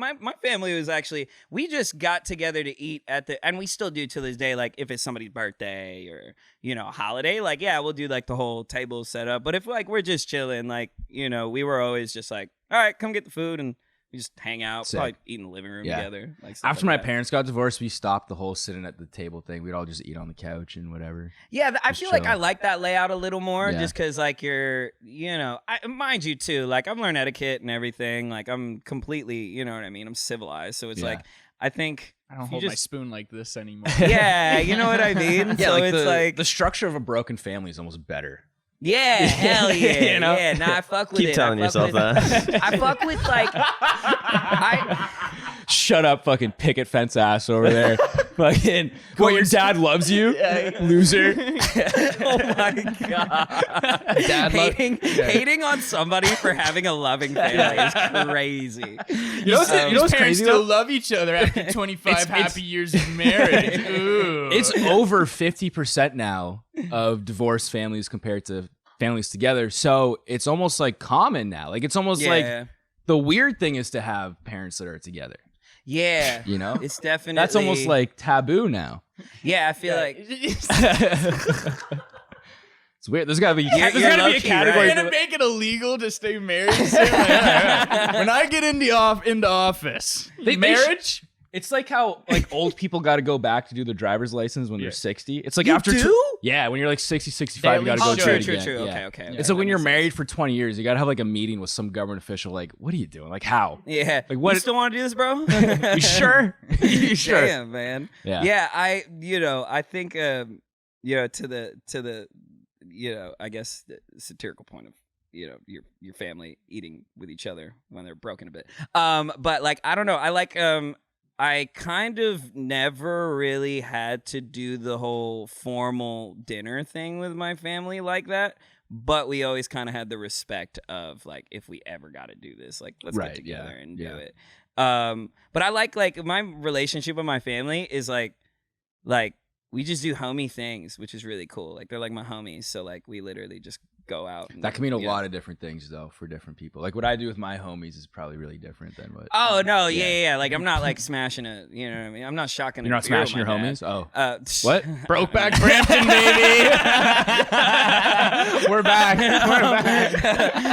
family was actually, we just got together to eat and we still do to this day, like if it's somebody's birthday or, you know, holiday, like, yeah, we'll do like the whole table setup. But if like we're just chilling, like, you know, we were always just like, all right, come get the food and we just hang out, Sick. probably eat in the living room Yeah. together. Like stuff After like my that. parents got divorced, we stopped the whole sitting at the table thing. We'd all just eat on the couch and whatever. Yeah, I Just feel like chill. I like that layout a little more Yeah. just because, like, you're, you know, mind you, too, like, I've learned etiquette and everything. Like, I'm completely, you know what I mean? I'm civilized. So it's Yeah. like, I think. I don't if you hold my just- spoon like this anymore. Yeah, you know what I mean? Yeah, so like it's like. the structure of a broken family is almost better. Yeah, hell yeah. You know? Yeah, nah, I fuck with it. Keep telling I fuck yourself with- that. I fuck with, like. Shut up, fucking picket fence ass over there. Fucking, what, your dad loves you? Loser. Oh my god. Hating on somebody for having a loving family is crazy. You know what's Parents crazy still though? love each other after 25 It's- happy years of marriage. Ooh. It's over 50% now of divorced families compared to families together. So it's almost like common now. Like it's almost like the weird thing is to have parents that are together. Yeah. You know? It's definitely. That's almost like taboo now. Yeah, I feel like. It's weird. There's gotta be You're there's gotta be a low-key category. You're for gonna make it illegal to stay married soon? When I get into office, marriage. It's like how like old people got to go back to do their driver's license when they're 60. It's like You after do? yeah, when you're like 60, 65, you got to go Oh, do true, it true, again. true. Yeah. Okay. It's like when you're married for 20 years, you got to have like a meeting with some government official. Like, what are you doing? Like, how? Yeah. Like, what- You still want to do this, bro? You sure? You sure? Damn, man. Yeah. Yeah, I think, to the, I guess the satirical point of, your family eating with each other when they're broken a bit. But like, I don't know. I like, I kind of never really had to do the whole formal dinner thing with my family like that. But we always kind of had the respect of like, if we ever got to do this, like, let's get together and do it. But I like my relationship with my family is like we just do homie things, which is really cool. Like they're like my homies. So like we literally just go out. And, That can mean a lot of different things though for different people. Like what I do with my homies is probably really different than what. Oh no, yeah. Like I'm not like smashing it. You know what I mean? I'm not shocking. You're not smashing your homies? Oh. What? Brokeback Brampton, baby. We're back.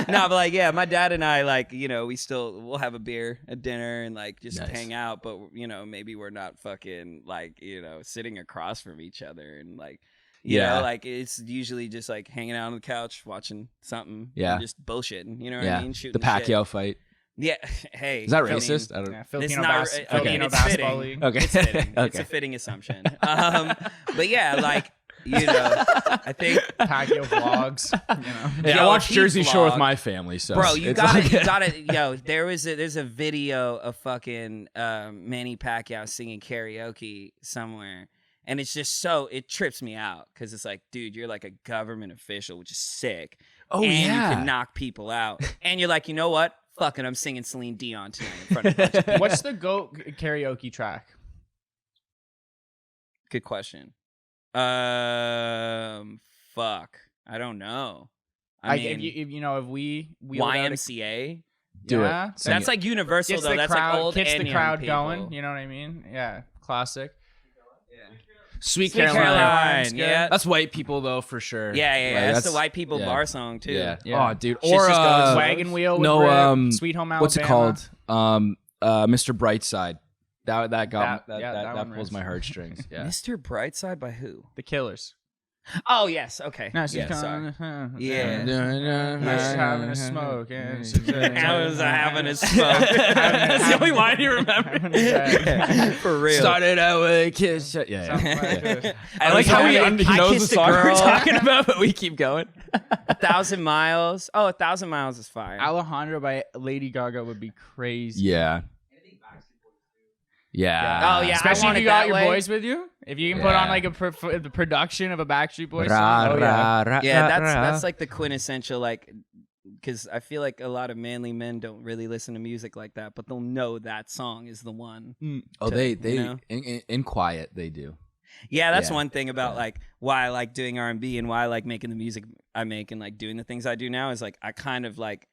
No, but like, yeah, my dad and I, like, we'll have a beer at dinner and like just Nice. hang out, but maybe we're not fucking like, sitting across from each other and like, You Yeah. know, like it's usually just like hanging out on the couch watching something. Yeah. And just bullshitting. You know what Yeah. I mean? Shooting The Pacquiao fight. Yeah. Hey. Is that I mean, racist? I don't. Yeah, It's Filipino, not- bas- I mean, Filipino it's basketball fitting. league. Okay. It's fitting. Okay. It's a fitting assumption. But yeah, like, you know, I think, Pacquiao vlogs. You know. Yeah, I Yo, watch he Jersey Shore with vlogged. my family, so bro, you it's gotta, like- you gotta, yo, there's a video of fucking Manny Pacquiao singing karaoke somewhere. And it's just it trips me out because it's like, dude, you're like a government official, which is sick. Oh, and yeah. you can knock people out. And you're like, you know what? Fuck it, I'm singing Celine Dion tonight in front of a bunch of people. What's the GOAT karaoke track? Good question. Fuck. I don't know. I Like mean, if we wheeled out a- YMCA. Do yeah, it. So that's like universal gets though. the That's crowd, like old gets and the young crowd people. going. You know what I mean? Yeah, classic. Sweet Sweet Caroline. Caroline's good. Yeah. That's white people though, for sure. Yeah. Like, That's the white people yeah. bar song too. Yeah. Yeah. Oh, dude. Shit's Or just going Wagon Wheel. With no, Rip, Sweet Home Alabama. what's it called? Mr. Brightside. That got That- that that one pulls rips. my heartstrings. Yeah. Mr. Brightside by who? The Killers. Oh yes. Okay. No, she's yeah. going, Sorry. Yeah. Yeah. Just having a smoke. And I was having a smoke. That's the only line you remember. For real. Started out with a kiss. Yeah. yeah. I like was how having- he I knows the kissed a song we're girl. talking about, but we keep going. 1,000 Miles. Oh, 1,000 Miles is fire. Alejandro by Lady Gaga would be crazy. Yeah. Yeah. Oh, yeah. I Especially want if it you got that your way. boys with you. If you can put on Yeah. like the production of a Backstreet Boys Ra, song. Oh, yeah. ra, ra, Yeah, ra, that's ra. like the quintessential, like, because I feel like a lot of manly men don't really listen to music like that, but they'll know that song is the one. Oh, to- they you know? in quiet they do. Yeah, that's Yeah. one thing about Yeah. like why I like doing R&B and why I like making the music I make and like doing the things I do now is like I kind of like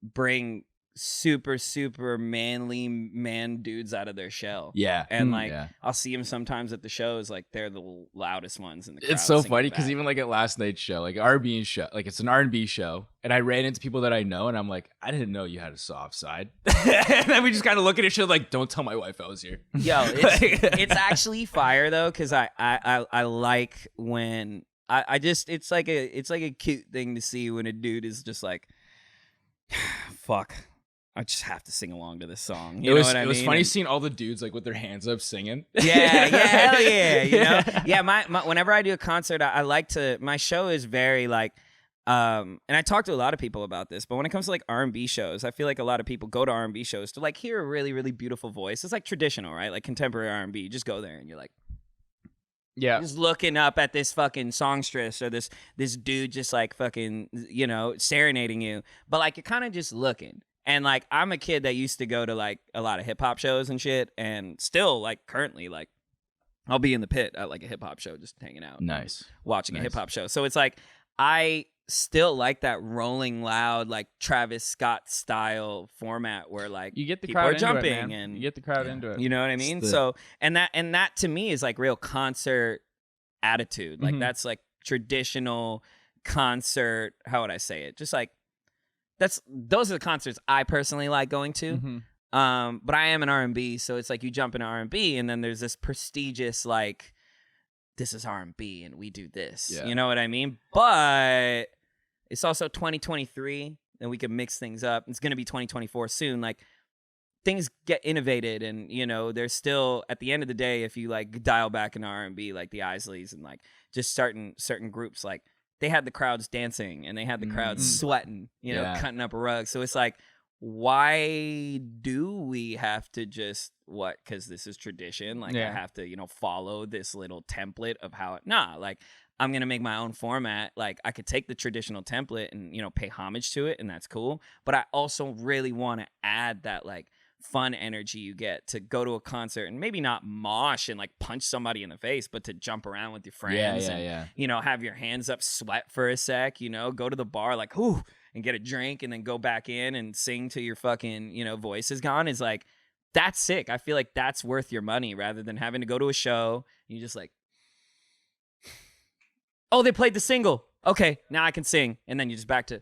bring super manly man dudes out of their shell. Yeah. And like yeah. I'll see them sometimes at the shows, like they're the loudest ones in the crowd. It's so singing funny because back. even like at last night's show, like R&B show, like it's an R&B show, and I ran into people that I know, and I'm like, I didn't know you had a soft side. And then we just kind of look at each other like, don't tell my wife I was here. Yo, it's actually fire though, because I like when I just it's like a cute thing to see when a dude is just like, fuck, I just have to sing along to this song. You know what I mean? It was funny And- seeing all the dudes like with their hands up singing. Yeah, hell yeah, you know? Yeah, my whenever I do a concert, I like to, my show is very like, and I talk to a lot of people about this, but when it comes to like R&B shows, I feel like a lot of people go to R&B shows to like hear a really, really beautiful voice. It's like traditional, right? Like contemporary R&B. You just go there and you're like, Yeah. just looking up at this fucking songstress or this dude just like fucking, you know, serenading you. But like you're kind of just looking. And like I'm a kid that used to go to like a lot of hip hop shows and shit, and still like currently like I'll be in the pit at like a hip hop show just hanging out, Nice. watching a Nice. hip hop show. So it's like I still like that rolling loud like Travis Scott style format where like You get the people crowd are into jumping it, man. and You get the crowd into it. you know what I mean? the- So and that to me is like real concert attitude. Like Mhm. that's like traditional concert, how would I say it? Just like those are the concerts I personally like going to. Mhm. But I am an R&B, so it's like you jump into R&B and then there's this prestigious like this is R&B and we do this. Yeah. You know what I mean? But it's also 2023 and we can mix things up. It's going to be 2024 soon. Like things get innovated and you know there's still at the end of the day if you like dial back in R&B like the Isleys and like just certain groups like they had the crowds dancing and they had the crowds sweating, you know, Yeah. cutting up a rug. So it's like, why do we have to just what? Because this is tradition. Like Yeah. I have to, you know, follow this little template of how it. Nah, like I'm gonna make my own format. Like I could take the traditional template and you know pay homage to it, and that's cool. But I also really want to add that like fun energy you get to go to a concert and maybe not mosh and like punch somebody in the face, but to jump around with your friends and yeah. you know, have your hands up, sweat for a sec, you know, go to the bar like, whoo, and get a drink and then go back in and sing till your fucking, you know, voice is gone is like, that's sick. I feel like that's worth your money rather than having to go to a show. And you just like, oh, they played the single. Okay, now I can sing. And then you just back to,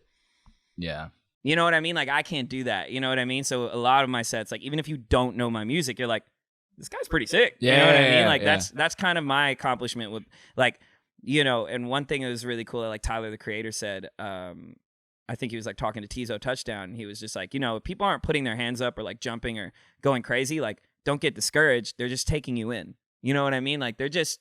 Yeah. you know what I mean? Like, I can't do that. You know what I mean? So a lot of my sets, like, even if you don't know my music, you're like, this guy's pretty sick. You know what I mean? Yeah, Like, yeah. that's kind of my accomplishment with, like, you know, and one thing that was really cool that like Tyler the Creator said, I think he was like talking to Tizo Touchdown, and he was just like, you know, if people aren't putting their hands up or like jumping or going crazy, like don't get discouraged. They're just taking you in. You know what I mean? Like they're just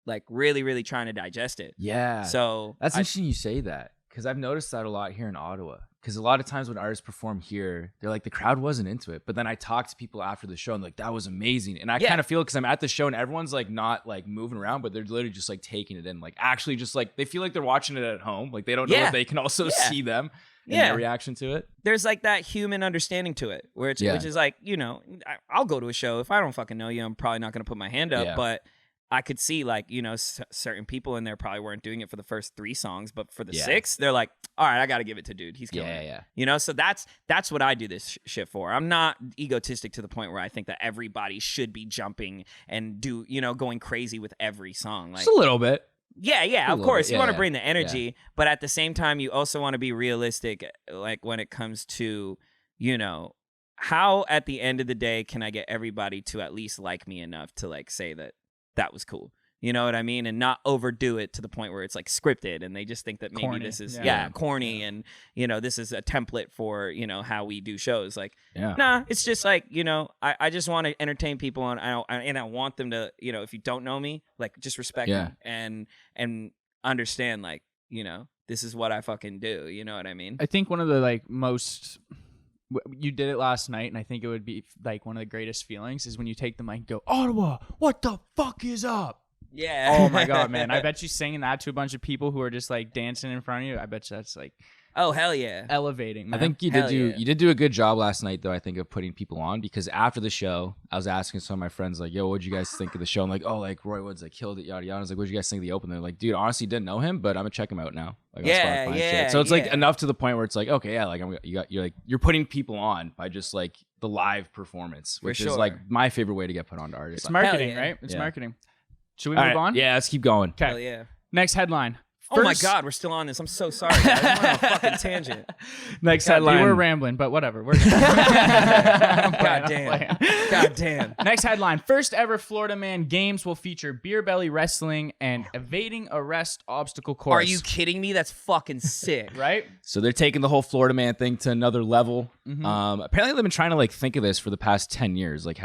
like really, really trying to digest it. Yeah. So that's interesting you say that, because I've noticed that a lot here in Ottawa. Because a lot of times when artists perform here, they're like, the crowd wasn't into it. But then I talk to people after the show and like, that was amazing. And I kind of feel, because I'm at the show and everyone's like not like moving around, but they're literally just like taking it in. Like actually just like, they feel like they're watching it at home. Like they don't know if they can also see them and their reaction to it. There's like that human understanding to it, where it's, which is like, you know, I'll go to a show. If I don't fucking know you, I'm probably not going to put my hand up. But I could see like, you know, certain people in there probably weren't doing it for the first 3 songs, but for the 6th, they're like, all right, I got to give it to dude. He's killing it. Yeah. You know, so that's what I do this shit for. I'm not egotistic to the point where I think that everybody should be jumping and going crazy with every song. Like just a little bit. Yeah, of course. You want to bring the energy, but at the same time, you also want to be realistic, like when it comes to, you know, how at the end of the day can I get everybody to at least like me enough to like say that was cool. You know what I mean? And not overdo it to the point where it's like scripted and they just think that maybe corny. This is corny and, you know, this is a template for, you know, how we do shows. Like, nah, it's just like, you know, I just want to entertain people and I want them to, you know, if you don't know me, like just respect me and understand like, you know, this is what I fucking do. You know what I mean? I think one of the like most... You did it last night, and I think it would be like one of the greatest feelings is when you take the mic and go, Ottawa, what the fuck is up? Yeah. Oh my God, man. I bet you singing that to a bunch of people who are just like dancing in front of you. I bet you that's like, oh hell yeah, elevating, man. I think you did do a good job last night though, I think, of putting people on, because after the show I was asking some of my friends like, yo, what'd you guys think of the show? I'm like, oh, like Roy Woods like killed it, yada yada. I was like, what'd you guys think of the open? They're like, dude, honestly didn't know him, but I'm gonna check him out now. Like, on Spotify and shit. So it's like enough to the point where it's like, okay, yeah, like you're putting people on by just like the live performance, which is like my favorite way to get put on to artists. It's marketing, right? It's marketing. Should we move on? Yeah, let's keep going. Okay. Hell yeah. Next headline. Oh my God, we're still on this. I'm so sorry, guys. I'm on a fucking tangent. Next headline. We were rambling, but whatever. We're God damn. Next headline. First ever Florida Man Games will feature beer belly wrestling and evading arrest obstacle course. Are you kidding me? That's fucking sick. Right? So they're taking the whole Florida Man thing to another level. Mm-hmm. Apparently they've been trying to like think of this for the past 10 years. Like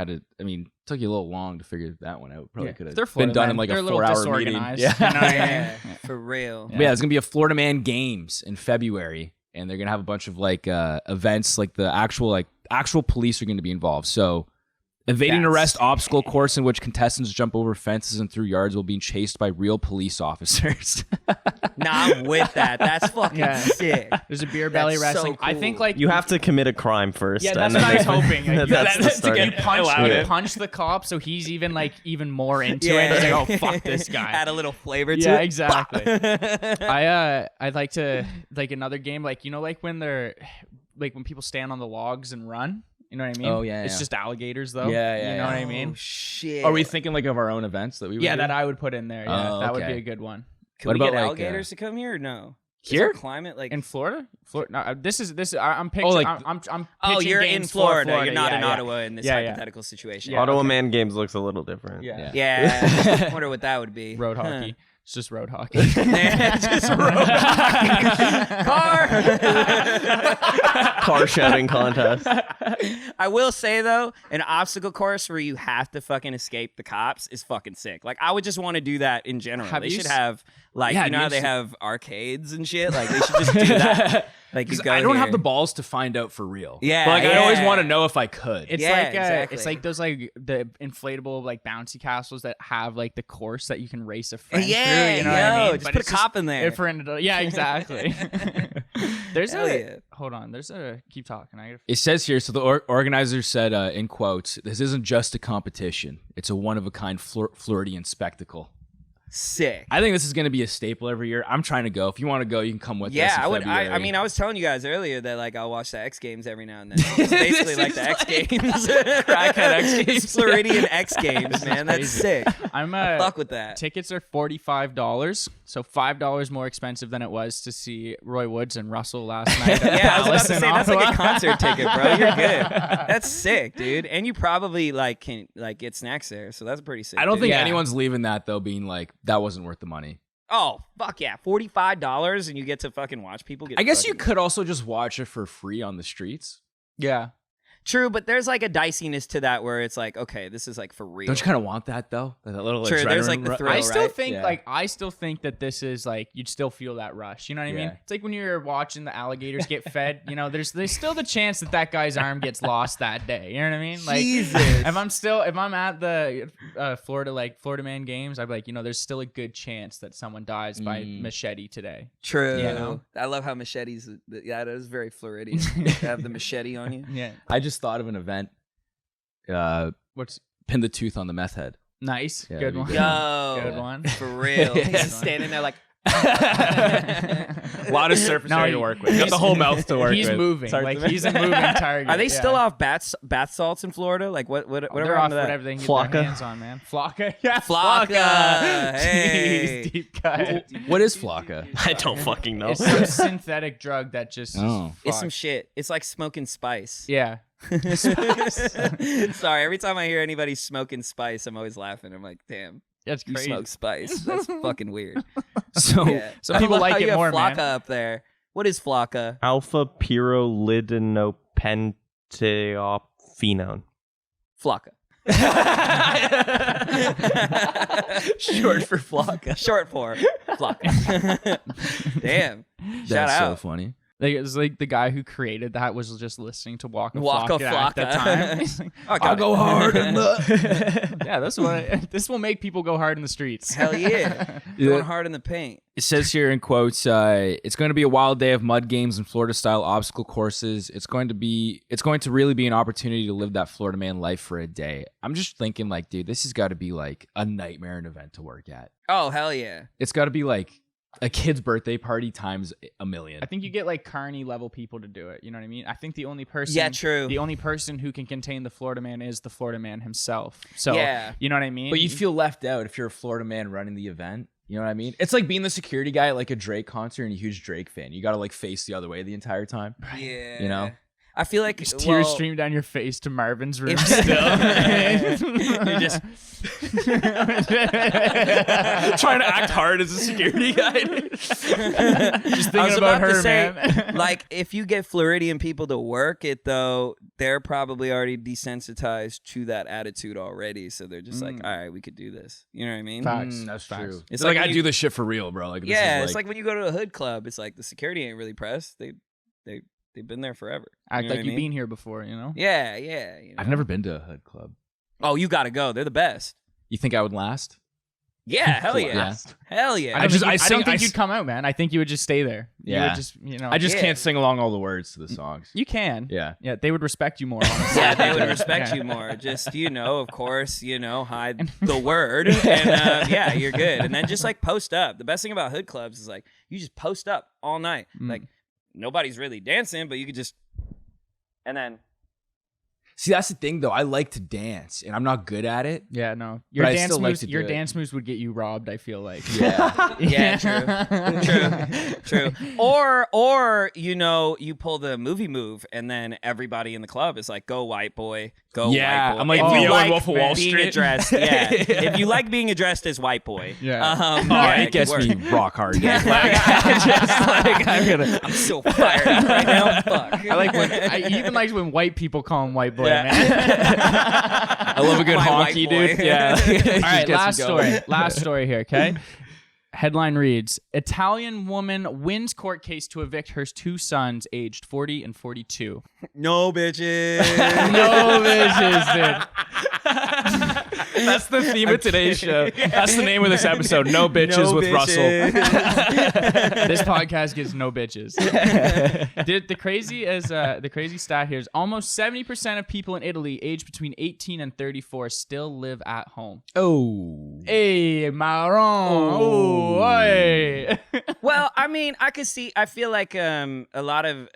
took you a little long to figure that one out. Probably could have been done in like a 4-hour meeting. Yeah. You know what I mean? For real. Yeah, it's gonna be a Florida Man Games in February, and they're gonna have a bunch of like events. Like the actual police are gonna be involved. So evading arrest obstacle course in which contestants jump over fences and through yards while being chased by real police officers. Nah, I'm with that. That's fucking sick. There's a beer belly wrestling. So cool. I think like you have to commit a crime first. Yeah, that's what I was hoping. Like, that's to get punch the cop, so he's even more into it. He's like, oh fuck this guy. Add a little flavor to it. Yeah, exactly. I'd like to like another game, like, you know, like when they're like when people stand on the logs and run. You know what I mean? Oh, yeah. It's just alligators, though. Yeah. You know what I mean? Oh, shit. Are we thinking like of our own events that we would do? that I would put in there. Yeah, that would be a good one. Can we get alligators to come here or no? Here? Is our climate like in Florida? No, this is I'm picturing. I'm pitching you're in Florida. You're not in Ottawa Ottawa in this hypothetical situation. Yeah, Ottawa Man Games looks a little different. Yeah. Wonder what that would be. Road hockey. It's just road hockey. Just road hockey. Car shouting contest. I will say though, an obstacle course where you have to fucking escape the cops is fucking sick. Like I would just want to do that in general. They should have like you know how they have arcades and shit. Like they should just do that. Like you go I don't have the balls to find out for real. Yeah, but like I always want to know if I could. It's exactly. It's like those like the inflatable like bouncy castles that have like the course that you can race a friend through. You know what I mean? Just put a cop in there. Yeah, exactly. There's hold on. There's a keep talking. It says here. So the organizers said in quotes, "This isn't just a competition. It's a one of a kind Floridian spectacle." Sick. I think this is going to be a staple every year. I'm trying to go. If you want to go, you can come with us. Yeah, I would. I mean, I was telling you guys earlier that like I'll watch the X Games every now and then. It's basically like the X Games, crackhead X Games, Floridian X Games, man. That's sick. Fuck with that. Tickets are $45, so $5 more expensive than it was to see Roy Woods and Russell last night. Yeah, I was about to say that's like a concert ticket, bro. You're good. That's sick, dude. And you probably like can like get snacks there, so that's pretty sick. I don't think anyone's leaving that though being like that wasn't worth the money. Oh, fuck yeah. $45 and you get to fucking watch people get I guess you fucking- could also just watch it for free on the streets. Yeah. True, but there's like a diciness to that where it's like, okay, this is like for real. Don't you kind of want that though? That little True, there's like the adrenaline thrill, I still right? think Yeah. I still think that this is like you'd still feel that rush. You know what I mean? Yeah. It's like when you're watching the alligators get fed. You know, there's still the chance that guy's arm gets lost that day. You know what I mean? Like Jesus. if I'm at the Florida Man games, I'm like, there's still a good chance that someone dies by machete today. True. You know? I love how machetes. Yeah, that is very Floridian. to have the machete on you. Yeah. I just thought of an event. What's Pin the tooth on the meth head. nice? Yeah, Good that'd one. be Yo, Good one. for real. He's just standing there like. A lot of surface No, area to work with. You got the whole mouth to work He's with. moving. Sorry. Like he's a moving target. Are they yeah. still off bath salts in Florida? Like whatever They're happened off to that? whatever they can get Flocka. their hands on, man. Flocka. Yeah. Flocka. Hey. Jeez, deep cut. What is Flocka? I don't fucking know. It's some synthetic drug that just. Oh. It's some fuck. shit. It's like smoking spice. Yeah. Sorry, every time I hear anybody smoking spice, I'm always laughing. I'm like, damn, That's you crazy. smoke spice. That's fucking weirred. So Yeah. Some people I love like how it you have more, Flocka man. up there. What is Flocka? Alpha pyrrolidinopentophenone. Flocka. Short for Flocka. Short for Flocka. Damn. Shout That's out. so funny. Like it's like the guy who created that was just listening to Waka Waka Flocka at the Flocka. time. He's like, Oh, got I'll it. go hard in the. yeah, this will make people go hard in the streets. Hell yeah. Going hard in the paint. It says here in quotes, it's going to be a wild day of mud games and Florida-style obstacle courses. It's going to really be an opportunity to live that Florida man life for a day. I'm just thinking, like, dude, this has got to be like a nightmare an event to work at. Oh, hell yeah. It's got to be like a kid's birthday party times a million. I think you get like Carney level people to do it. You know what I mean? I think the only person, Yeah, true. The only person who can contain the Florida man is the Florida man himself. So Yeah. you know what I mean? But you'd feel left out if you're a Florida man running the event. You know what I mean? It's like being the security guy at like a Drake concert and a huge Drake fan. You got to like face the other way the entire time. Yeah. You know? I feel like just tears well, stream down your face to Marvin's room. if- Still, You're just Trying to act hard as a security guy. just I thinking was about about to her, say, man. like, if you get Floridian people to work it, though, they're probably already desensitized to that attitude already. So they're just like, all right, we could do this. You know what I mean? Facts. That's Facts. true. It's It's like like I when do this shit for real, bro. Like, this Yeah, is it's like when you go to a hood club, it's like the security ain't really pressed. They've been there forever. Act You know like what I you've mean? been here before, you know? Yeah, yeah. You know? I've never been to a hood club. Oh, you gotta go. They're the best. You think I would last? Yeah, hell yeah. Yeah. Hell yeah. I don't sing- think you'd come out, man. I think you would just stay there. You Yeah. would just, I just Yeah. can't sing along all the words to the songs. You can. Yeah. Yeah, they would respect you more, honestly. Yeah, they would respect Yeah. you more. Just, of course, hide the word. And yeah, you're good. And then just like post up. The best thing about hood clubs is like you just post up all night. Like nobody's really dancing, but you could just, and then. See, that's the thing, though. I like to dance, and I'm not good at it. Yeah, no. But I still like to do Your it. dance moves would get you robbed, I feel like. Yeah. Yeah, true. Or you pull the movie move, and then everybody in the club is like, "Go white boy, go Yeah, white boy." I'm like If you Leo in Wolf of Wall being Street. addressed, yeah. If you like being addressed as white boy, Yeah. yeah, It gets could me work. rock hard. Yeah. I'm so fired up right now. Fuck. I even like when white people call him white boy, Yeah. man. I love a good My white honky, boy. dude. Yeah. All right, last story here, okay? Headline reads, Italian woman wins court case to evict her two sons aged 40 and 42. No bitches. No bitches, dude. That's the theme of today's show. That's the name of this episode. No bitches with Russell. This podcast gets no bitches. Dude, the crazy stat here is almost 70% of people in Italy aged between 18 and 34 still live at home. Oh. Hey, marron. Oh, hey. Well, I mean, I feel like a lot of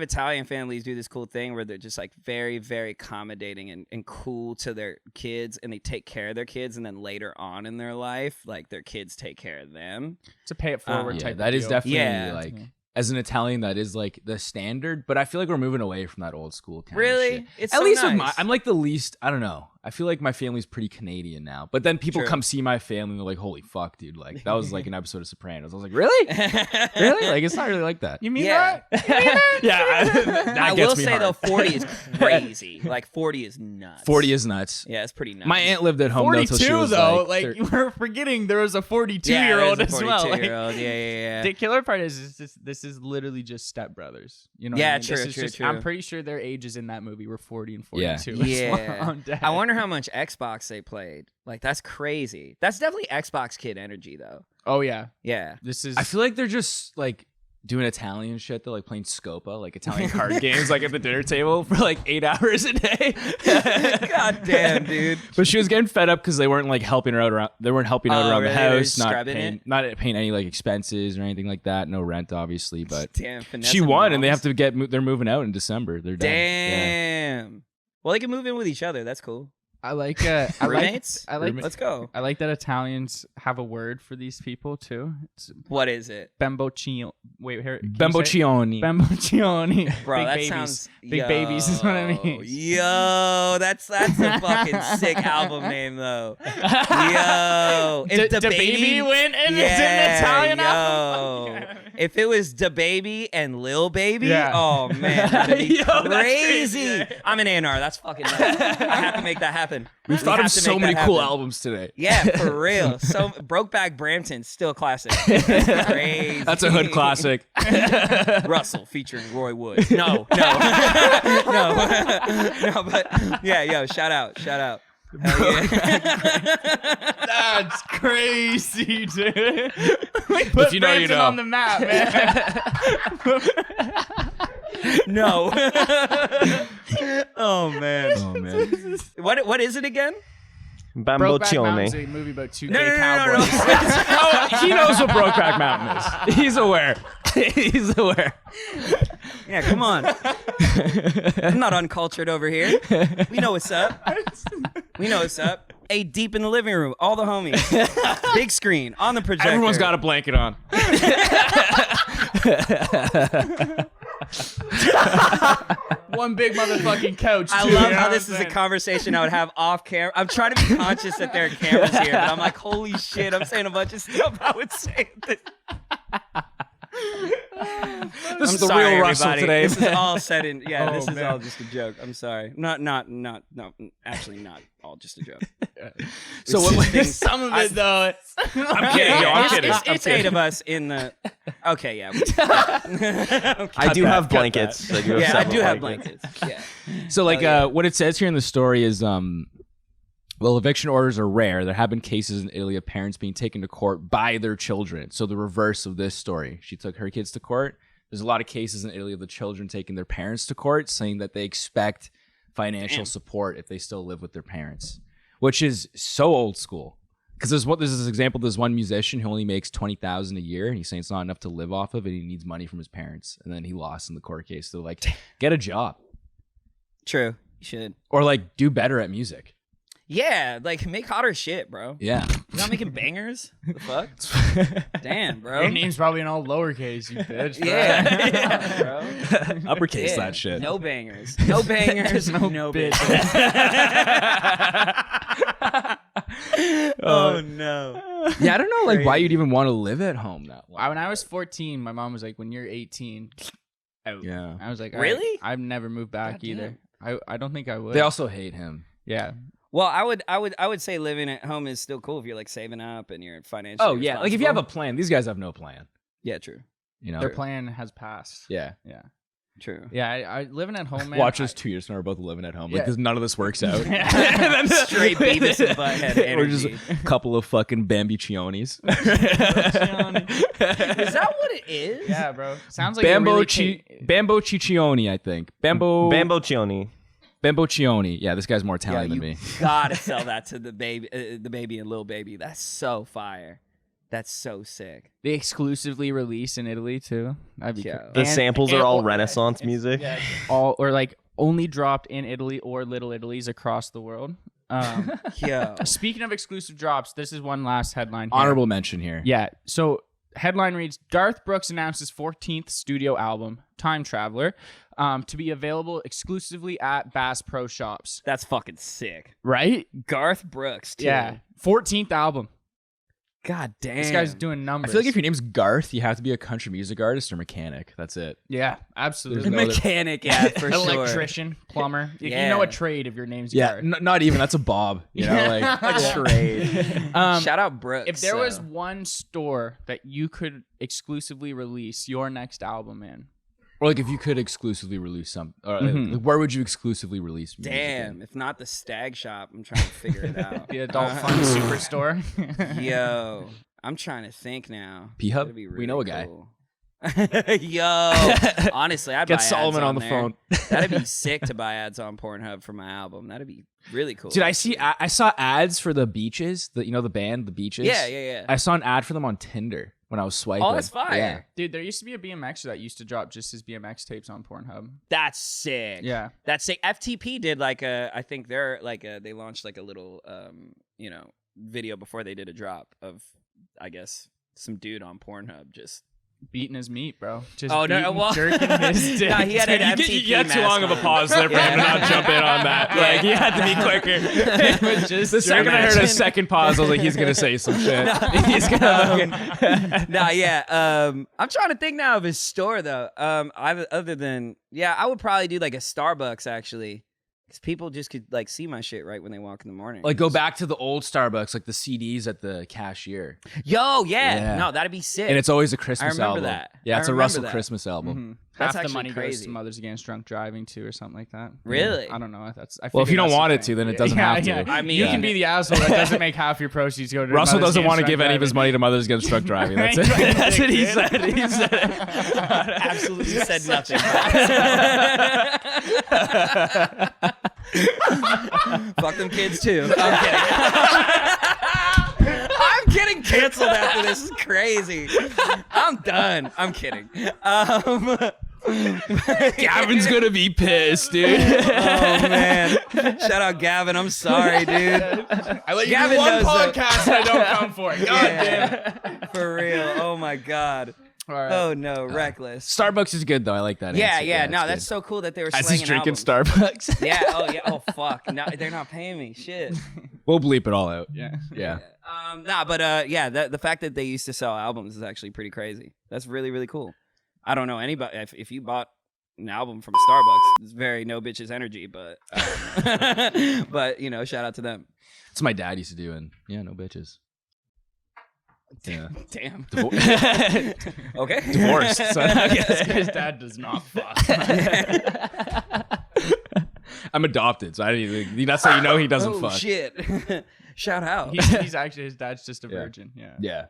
Italian families do this cool thing where they're just like very, very accommodating and cool to their kids, and they take care of their kids, and then later on in their life, like their kids take care of them. It's a pay it forward Yeah, type that of is deal. definitely Yeah. like as an Italian, that is like the standard, but I feel like we're moving away from that old school kind of Really? shit. It's At so least nice. I'm like the least, I don't know. I feel like my family's pretty Canadian now. But then people True. come see my family and they're like, holy fuck, dude. Like, that was like an episode of Sopranos. I was like, really? Really? Like, it's not really like that. You mean Yeah. that? Yeah. That I gets will me say hard. though, 40 is crazy. Like 40 is nuts. 40 is nuts. Yeah, it's pretty nuts. My aunt lived at home though till she 42 was though, like, like you were forgetting there was a 42 yeah, year old there's a as well. 42-year-old. Yeah. The killer part is this is literally just stepbrothers. You know? what Yeah, I mean? true, This is true, just- true. I'm pretty sure their ages in that movie were 40 and 42. Yeah. as well. Yeah. I'm dead. I wonder how much Xbox they played. Like that's crazy. That's definitely Xbox kid energy though. Oh yeah, Yeah. this is. I feel like they're just like doing Italian shit. They're like playing Scopa, like Italian card games, like at the dinner table for like 8 hours a day. God damn, dude. But she was getting fed up because they weren't like helping her out around. They weren't helping out Oh, around really? the They were house, just not scrubbing paying, not paying any like expenses or anything like that. No rent, obviously. But Damn. she finessing won, and they moms. have to get. They're moving out in December. They're done. Yeah. Damn. Well, they can move in with each other. That's cool. I like. I like. Roommates? I like. Let's go. I like that Italians have a word for these people too. It's What is it? bambocino. Wait, here. can you say it? Bamboccioni. Bamboccioni. Bro, Big that babies. sounds Big babies is what I mean. Yo, that's a fucking sick album name though. Yo, if Da Baby went and it's an Italian album. If it was Da Baby and Lil Baby, Yeah. oh man, that'd be Yo, that's crazy. crazy. I'm an A&R. That's fucking nuts. I have to make that happen. We've thought have of to so make many that cool happen. albums today. Yeah, for real. So Brokeback Brampton, still classic. That's crazy. That's a hood classic. Russell featuring Roy Wood. No, no, no, but yeah, yo, shout out. Hell yeah. That's crazy, dude. We put If you know, you Brampton know. on the map, man. No. Oh man. Oh man. What is it again? Brokeback Mountain's Bamboccioni. a movie about two No, gay no, no, cowboys. Oh, he knows what Brokeback Mountain is. He's aware. He's aware. Yeah, come on. I'm not uncultured over here. We know what's up. We know what's up. Hey, deep in the living room, all the homies. Big screen on the projector. Everyone's got a blanket on. One big motherfucking couch. I too, love you know how what this I'm is a saying? conversation I would have off camera. I'm trying to be conscious that there are cameras here, but I'm like, holy shit, I'm saying a bunch of stuff I would say. This is the sorry, real Russell everybody. today. This is all said in. Yeah, Oh, this is man. all just a joke. I'm sorry. No, actually not all just a joke. So what? Some of it though. I'm kidding. Yo, I'm It's- kidding. It's 8 of us in the. Okay, yeah. I do that, have cut blankets. I do have Yeah, I several do have blankets. Yeah. So like Hell yeah. what it says here in the story is well, eviction orders are rare. There have been cases in Italy of parents being taken to court by their children. So the reverse of this story. She took her kids to court. There's a lot of cases in Italy of the children taking their parents to court, saying that they expect financial support if they still live with their parents, which is so old school. Because there's this example. There's one musician who only makes $20,000 a year, and he's saying it's not enough to live off of, and he needs money from his parents. And then he lost in the court case. So like, get a job True. You should. or like do better at music. Yeah, like make hotter shit, bro. Yeah. You're not making bangers? The fuck? Damn, bro. Your name's probably in all lowercase, you bitch. bro. Yeah, bro. Uppercase Yeah. that shit. No bangers. No bangers. no bitch. Oh no. Yeah, I don't know like why you'd even want to live at home that long. When I was 14, my mom was like, "When you're 18, out." Yeah. I was like, Really? I've never moved back God damn. either. I don't think I would. They also hate him. yeah. Well, I would say living at home is still cool if you're like saving up and you're financially. Oh yeah, like if you have a responsible. plan, these guys have no plan. Yeah, true. You know. Their plan has passed. Yeah. Yeah. True. Yeah. I living at home, man. Watch us 2 years and we're both living at home. Like, Yeah. because none of this works out. Straight Beavis and Butthead We're just energy. a couple of fucking Bambiccionis. Is that what it is? Yeah, bro. Sounds like a really Bambo Ciccioni, I think. Bamboccioni. Bamboccioni. Yeah, this guy's more Yeah, Italian you than me. gotta sell that to the baby and Lil Baby. That's so fire. That's so sick. They exclusively release in Italy too. That'd be Yeah. cool. The And- samples and- are all Renaissance music. Yeah, all or like only dropped in Italy or Little Italy's across the world. Yo. Speaking of exclusive drops, this is one last headline. Here. Honorable mention here. Yeah. So headline reads, Garth Brooks announced his 14th studio album, Time Traveler, to be available exclusively at Bass Pro Shops. That's fucking sick. Right? Garth Brooks, too. Yeah. 14th album. God damn. This guy's doing numbers. I feel like if your name's Garth, you have to be a country music artist or mechanic. That's it. Yeah, absolutely. There's no mechanic, yeah, for sure. Electrician, plumber. You Yeah. know a trade if your name's Yeah, Garth. not even. That's a Bob. You know, like A trade. Shout out Brooks. If there was one store that you could exclusively release your next album in, or like if you could exclusively release some, or like, where would you exclusively release music Damn, in? if not the Stag Shop, I'm trying to figure it out. the Adult Fun Superstore. Yo, I'm trying to think now. P-Hub? That'd be We know a guy. cool. Yo, honestly, I'd Get buy Solomon ads on the there. phone. That'd be sick to buy ads on Pornhub for my album. That'd be really cool. Dude, I saw ads for the Beaches. The band, the Beaches. Yeah. I saw an ad for them on Tinder when I was swiping. Oh, that's fire. Yeah. Dude, there used to be a BMXer that used to drop just his BMX tapes on Pornhub. That's sick. Yeah. That's sick. FTP did like I think they're like they launched like a little video before they did a drop of, I guess, some dude on Pornhub just Beating his meat, bro. Just jerking his dick. No, he had an You FTP had too long of a mask on. pause there for him to not jump in on that. Like, he had to be quicker. The second I heard a second pause, I was like, he's going to say some shit. He's going to I'm trying to think now of his store though. Other than I would probably do like a Starbucks actually, because people just could like see my shit right when they walk in the morning. like go back to the old Starbucks, like the CDs at the cashier. Yo, Yeah. no, that'd be sick. And it's always a Christmas I remember album. that. Yeah, I it's a remember Russell that. Christmas album. That's Half the actually money goes crazy. to Mothers Against Drunk Driving too, or something like that. Really? I don't know. Well, if you don't want it to, to, then it doesn't have to. I mean, you can be the asshole that doesn't make half your proceeds go to Russell Mothers doesn't want to Against give Drunk any of his Driving. money to Mothers Against Drunk Driving. That's it. Right. That's what he Kid. said. He said it. absolutely said nothing. Fuck them kids too. I'm kidding. I'm getting canceled after this. This is crazy. I'm done. I'm kidding. Gavin's gonna be pissed, dude. Oh man! Shout out Gavin. I'm sorry, dude. I let you Gavin do one knows that- podcast. I don't come for it. God damn it. For real. Oh my god. All right. Oh no, reckless. Starbucks is good though. I like that. Yeah, answer. no, it's that's good. so cool that they were As slanging he's drinking albums. Starbucks. Yeah. Oh yeah. Oh fuck. No, they're not paying me. Shit. We'll bleep it all out. Yeah. Yeah. The fact that they used to sell albums is actually pretty crazy. That's really, really cool. I don't know anybody. If you bought an album from Starbucks, it's very no bitches energy, but but shout out to them. That's what my dad used to do, and yeah, no bitches. Yeah. Damn. Okay. Divorced. So I guess. His dad does not fuck. I'm adopted, so I didn't even, that's how you know he doesn't Oh fuck. shit. Shout out. He's actually, his dad's just a Yeah. virgin. Yeah. Yeah.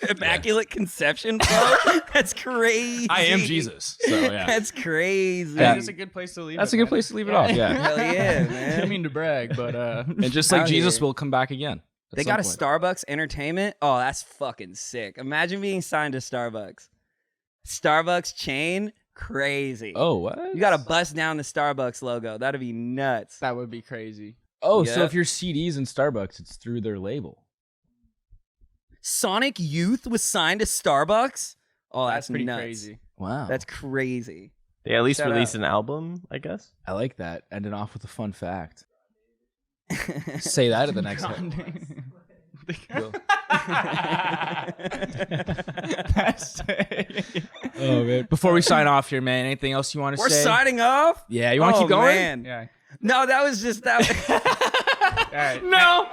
Immaculate conception, bro. That's crazy. I am Jesus. So yeah. That's crazy. Yeah. That's a good place to leave That's it, a good man. place to leave it off. Yeah. Hell yeah, I man. don't mean to brag, but And just like Out Jesus here. will come back again. at They some got a point. Starbucks entertainment. Oh, that's fucking sick. Imagine being signed to Starbucks. Starbucks chain, crazy. Oh, what? You gotta bust down the Starbucks logo. That'd be nuts. that would be crazy. Oh, so Yeah. if your CD's in Starbucks, it's through their label. Sonic Youth was signed to Starbucks. Oh, That's that's pretty nuts. crazy. Wow. That's crazy. They at least Shout release out. an album, I guess. I like that. Ending off with a fun fact. Say that at the next one. Oh man. Before we sign off here, man, anything else you want to We're say? signing off. Yeah, you want to keep going? Man. Yeah. No, that was just that. All right. No,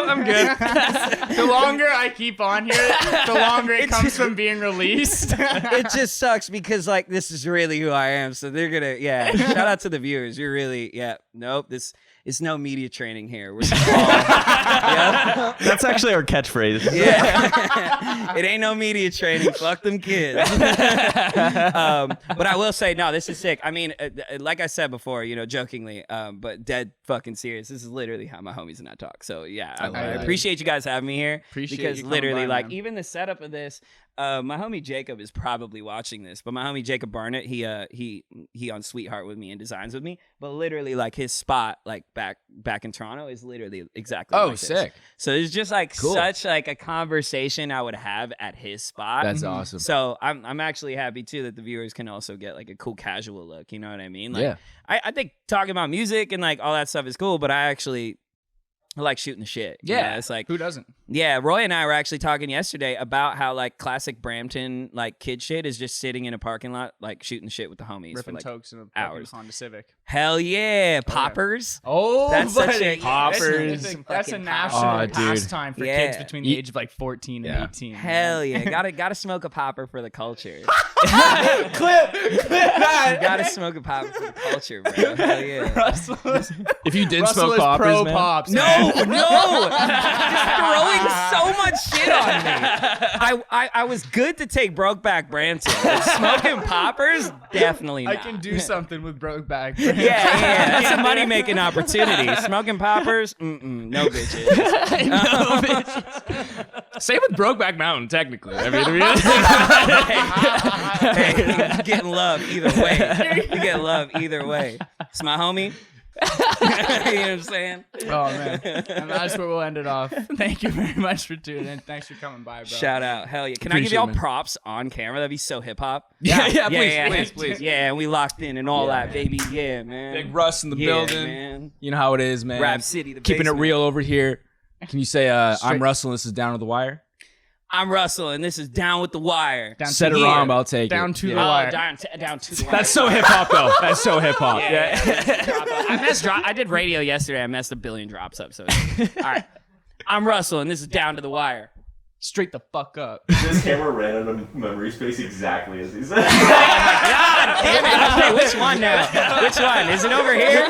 I'm good. The longer I keep on here, the longer it comes from being released. It just sucks because like this is really who I am. So they're gonna shout out to the viewers. You're really nope. This is no media training here. We're just all, That's actually our catchphrase. yeah. It ain't no media training. Fuck them kids. But I will say, no, this is sick. I mean, like I said before, jokingly, but dead fucking serious. This is literally how my homies and I talk. So yeah, I love it. appreciate you guys having me here. Appreciate because you coming literally, by, like, man. even the setup of this. My homie Jacob is probably watching this, but my homie Jacob Barnett, he on Sweetheart with me and designs with me. But literally, like his spot, like back in Toronto is literally exactly Oh, like this. sick. So it's just like Cool. such like a conversation I would have at his spot. That's awesome. So I'm actually happy too that the viewers can also get like a cool casual look. You know what I mean? Like, Yeah. I think talking about music and like all that stuff is cool, but I like shooting the shit. You Yeah. know? It's like, Who doesn't? yeah, Roy and I were actually talking yesterday about how like classic Brampton like kid shit is just sitting in a parking lot like shooting shit with the homies for Ripping like tokes in a hours. Honda Civic. hell yeah, poppers. Oh, That's such a poppers. some That's a fucking national poppers. Oh, dude. pastime for Yeah. kids between the age of like 14 and 18. Hell yeah, gotta smoke a popper for the culture. Clip that. You gotta smoke a popper for the culture, bro. Hell yeah. Russell, If you did Russell smoke is poppers, pro man. pops. No, just throwing so much shit on me. I was good to take Brokeback Brampton. But smoking poppers, definitely not. I can do something with Brokeback. Yeah, that's a money making opportunity. Smoking poppers, no bitches. No, bitches. Same with Brokeback Mountain, technically. I mean, Hey, you getting love either way. You get love either way. It's my homie. You know what I'm saying? Oh man, and that's where we'll end it off. Thank you very much for tuning in. Thanks for coming by, bro. Shout out, hell yeah! Can I give Appreciate y'all it, man. props on camera? That'd be so hip hop. yeah, please. Yeah, and we locked in and all that, baby. Yeah, man. Big Russ in the Yeah, building. man. You know how it is, man. Rap City, the Keeping basement. it real over here. Can you say, Straight- I'm Russell, this is Down to the Wire? I'm Russell, and this is Down with the Wire. Down Set to it the wrong, wire. I'll take Down it. to the Yeah. wire. Down to the wire. That's so hip hop, though. That's so hip hop. I messed I did radio yesterday. I messed a billion drops up. So all right. I'm Russell, and this is Down to the Wire. Straight the fuck up. This camera ran out of memory space exactly as he said. God damn it. Okay, which one now? Which one? Is it over here?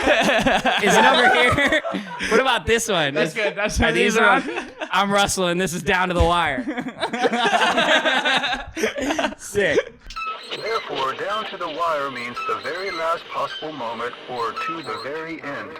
Is it over here? What about this one? That's good. That's Are these these are. on? I'm Russell, and this is Down to the Wire. Sick. Therefore, down to the wire means the very last possible moment or to the very end.